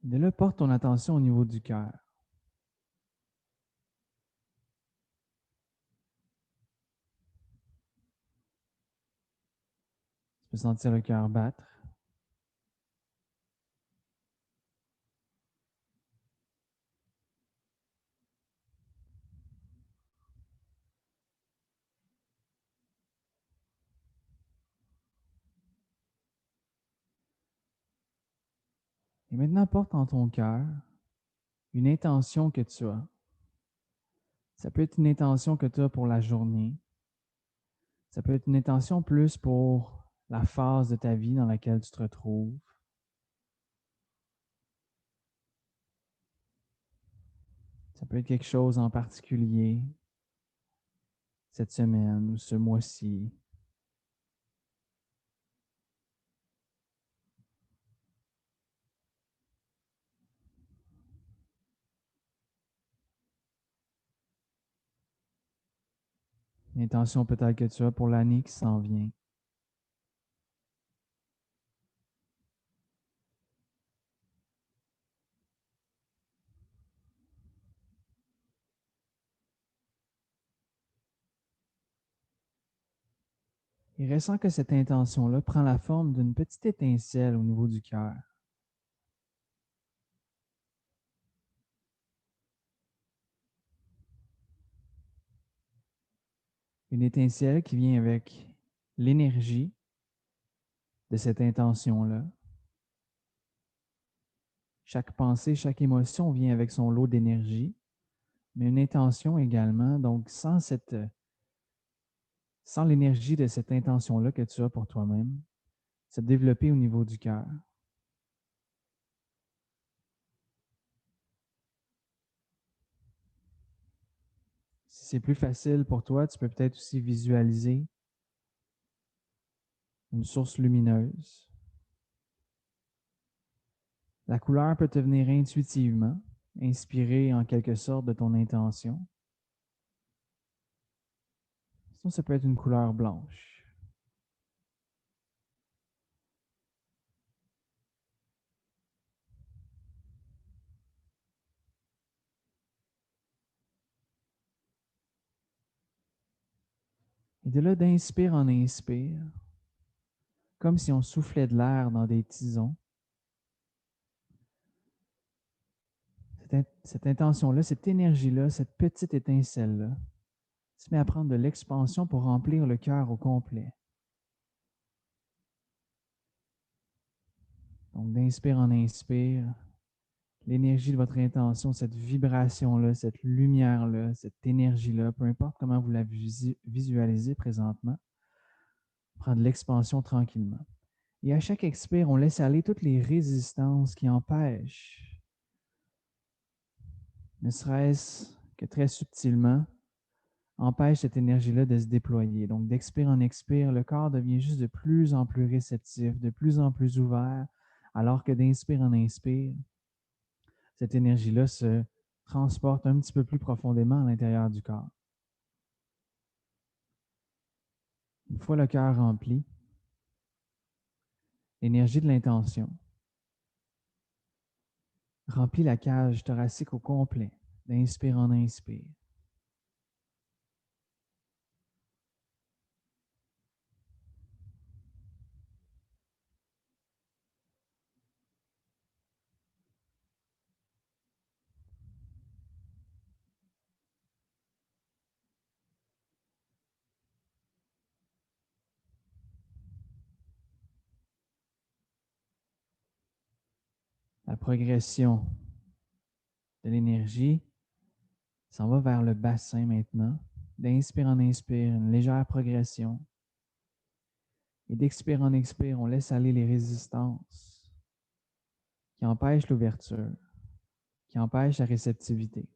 S1: De là, porte ton attention au niveau du cœur. Tu peux sentir le cœur battre. Et maintenant, porte en ton cœur une intention que tu as. Ça peut être une intention que tu as pour la journée. Ça peut être une intention plus pour la phase de ta vie dans laquelle tu te retrouves. Ça peut être quelque chose en particulier cette semaine ou ce mois-ci. Une intention peut-être que tu as pour l'année qui s'en vient. Et ressens que cette intention-là prend la forme d'une petite étincelle au niveau du cœur. Une étincelle qui vient avec l'énergie de cette intention-là. Chaque pensée, chaque émotion vient avec son lot d'énergie, mais une intention également. Donc, sans l'énergie de cette intention-là que tu as pour toi-même, se développer au niveau du cœur. Si c'est plus facile pour toi, tu peux peut-être aussi visualiser une source lumineuse. La couleur peut te venir intuitivement, inspirée en quelque sorte de ton intention. Sinon, ça peut être une couleur blanche. Et de là, d'inspire en inspire, comme si on soufflait de l'air dans des tisons. Cette intention-là, cette énergie-là, cette petite étincelle-là, se met à prendre de l'expansion pour remplir le cœur au complet. Donc, d'inspire en inspire, l'énergie de votre intention, cette vibration-là, cette lumière-là, cette énergie-là, peu importe comment vous la visualisez présentement, prend de l'expansion tranquillement. Et à chaque expire, on laisse aller toutes les résistances qui empêchent, ne serait-ce que très subtilement, empêchent cette énergie-là de se déployer. Donc, d'expire en expire, le corps devient juste de plus en plus réceptif, de plus en plus ouvert, alors que d'inspire en inspire, cette énergie-là se transporte un petit peu plus profondément à l'intérieur du corps. Une fois le cœur rempli, l'énergie de l'intention remplit la cage thoracique au complet, d'inspire en inspire. La progression de l'énergie s'en va vers le bassin maintenant. D'inspire en inspire, une légère progression. Et d'expire en expire, on laisse aller les résistances qui empêchent l'ouverture, qui empêchent la réceptivité.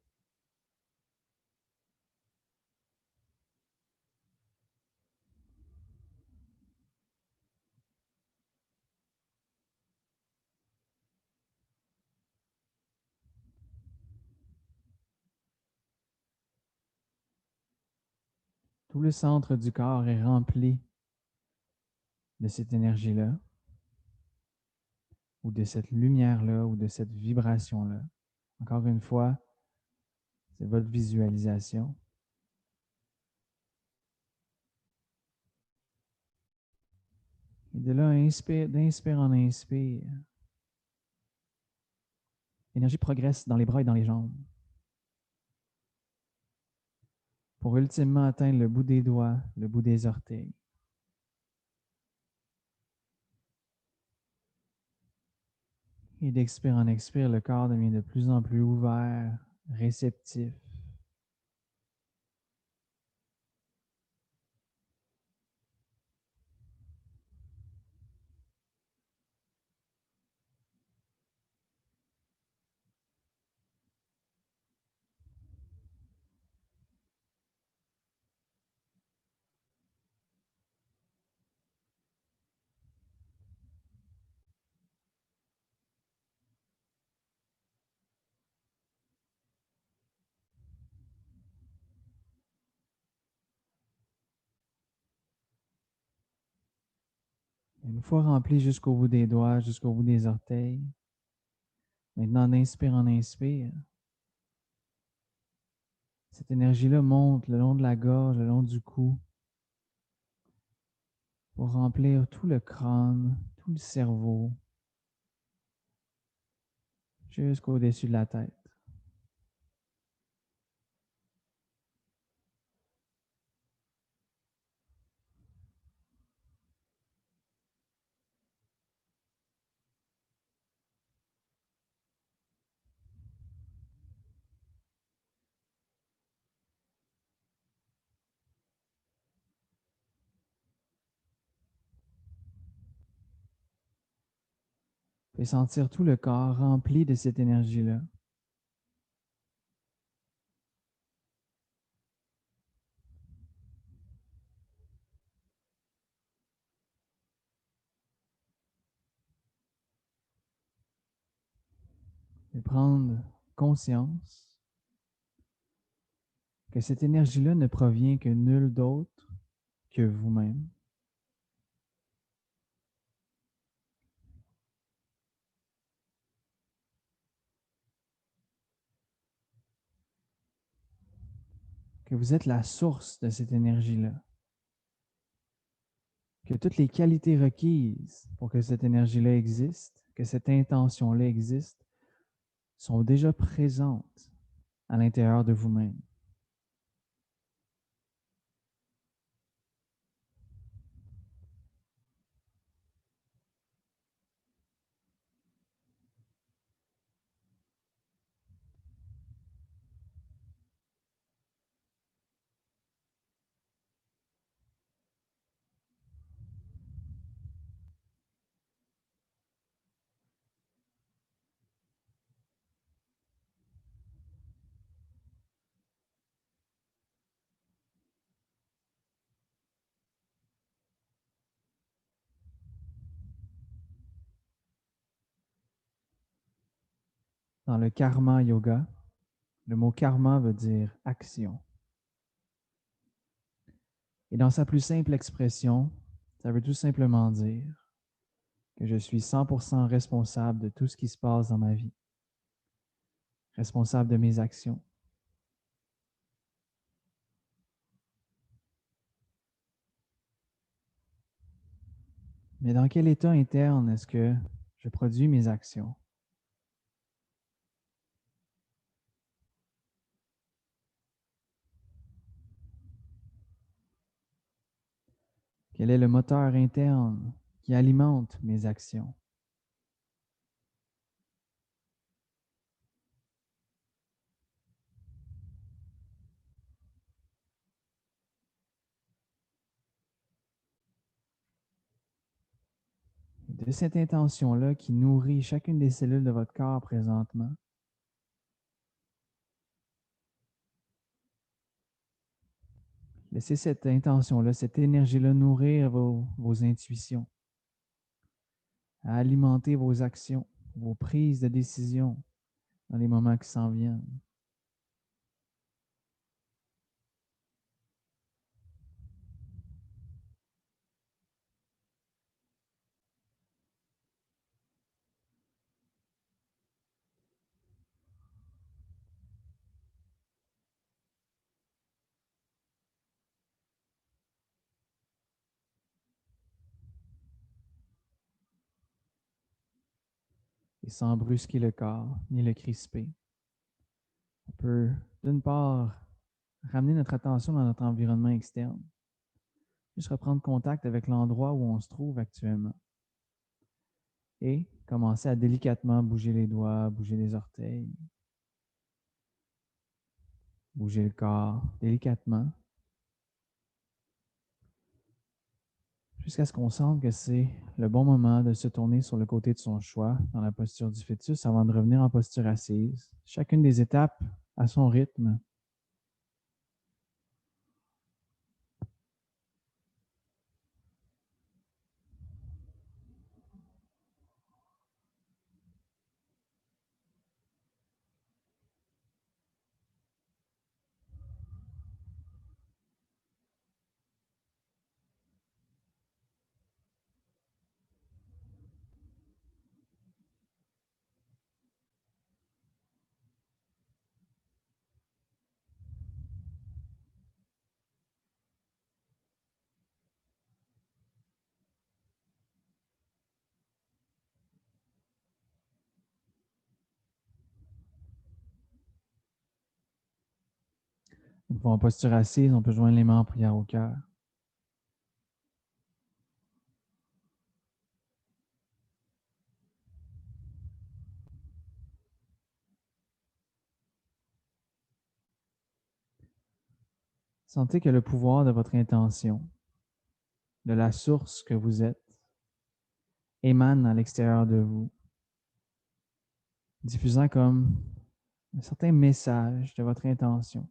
S1: Tout le centre du corps est rempli de cette énergie-là, ou de cette lumière-là, ou de cette vibration-là. Encore une fois, c'est votre visualisation. Et de là, d'inspire en inspire, l'énergie progresse dans les bras et dans les jambes, pour ultimement atteindre le bout des doigts, le bout des orteils. Et d'expire en expire, le corps devient de plus en plus ouvert, réceptif. Une fois rempli jusqu'au bout des doigts, jusqu'au bout des orteils, maintenant d'inspire en inspire, cette énergie-là monte le long de la gorge, le long du cou, pour remplir tout le crâne, tout le cerveau, jusqu'au-dessus de la tête. Fais sentir tout le corps rempli de cette énergie-là. et prendre conscience que cette énergie-là ne provient que nul d'autre que vous-même. Que vous êtes la source de cette énergie-là. Que toutes les qualités requises pour que cette énergie-là existe, que cette intention-là existe, sont déjà présentes à l'intérieur de vous-même. Dans le karma yoga, le mot karma veut dire action. Et dans sa plus simple expression, ça veut tout simplement dire que je suis 100% responsable de tout ce qui se passe dans ma vie, responsable de mes actions. Mais dans quel état interne est-ce que je produis mes actions? Quel est le moteur interne qui alimente mes actions? De cette intention-là qui nourrit chacune des cellules de votre corps présentement, laissez cette intention-là, cette énergie-là nourrir vos intuitions, à alimenter vos actions, vos prises de décision dans les moments qui s'en viennent. Et sans brusquer le corps ni le crisper. On peut, d'une part, ramener notre attention dans notre environnement externe, juste reprendre contact avec l'endroit où on se trouve actuellement et commencer à délicatement bouger les doigts, bouger les orteils, bouger le corps délicatement, jusqu'à ce qu'on sente que c'est le bon moment de se tourner sur le côté de son choix dans la posture du fœtus avant de revenir en posture assise. Chacune des étapes à son rythme. Une fois en posture assise, on peut joindre les mains en prière au cœur. Sentez que le pouvoir de votre intention, de la source que vous êtes, émane à l'extérieur de vous, diffusant comme un certain message de votre intention,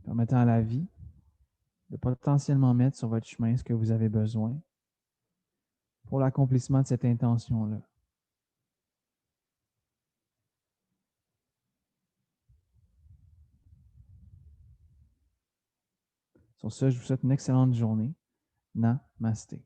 S1: permettant à la vie de potentiellement mettre sur votre chemin ce que vous avez besoin, pour l'accomplissement de cette intention-là. Sur ce, je vous souhaite une excellente journée. Namasté.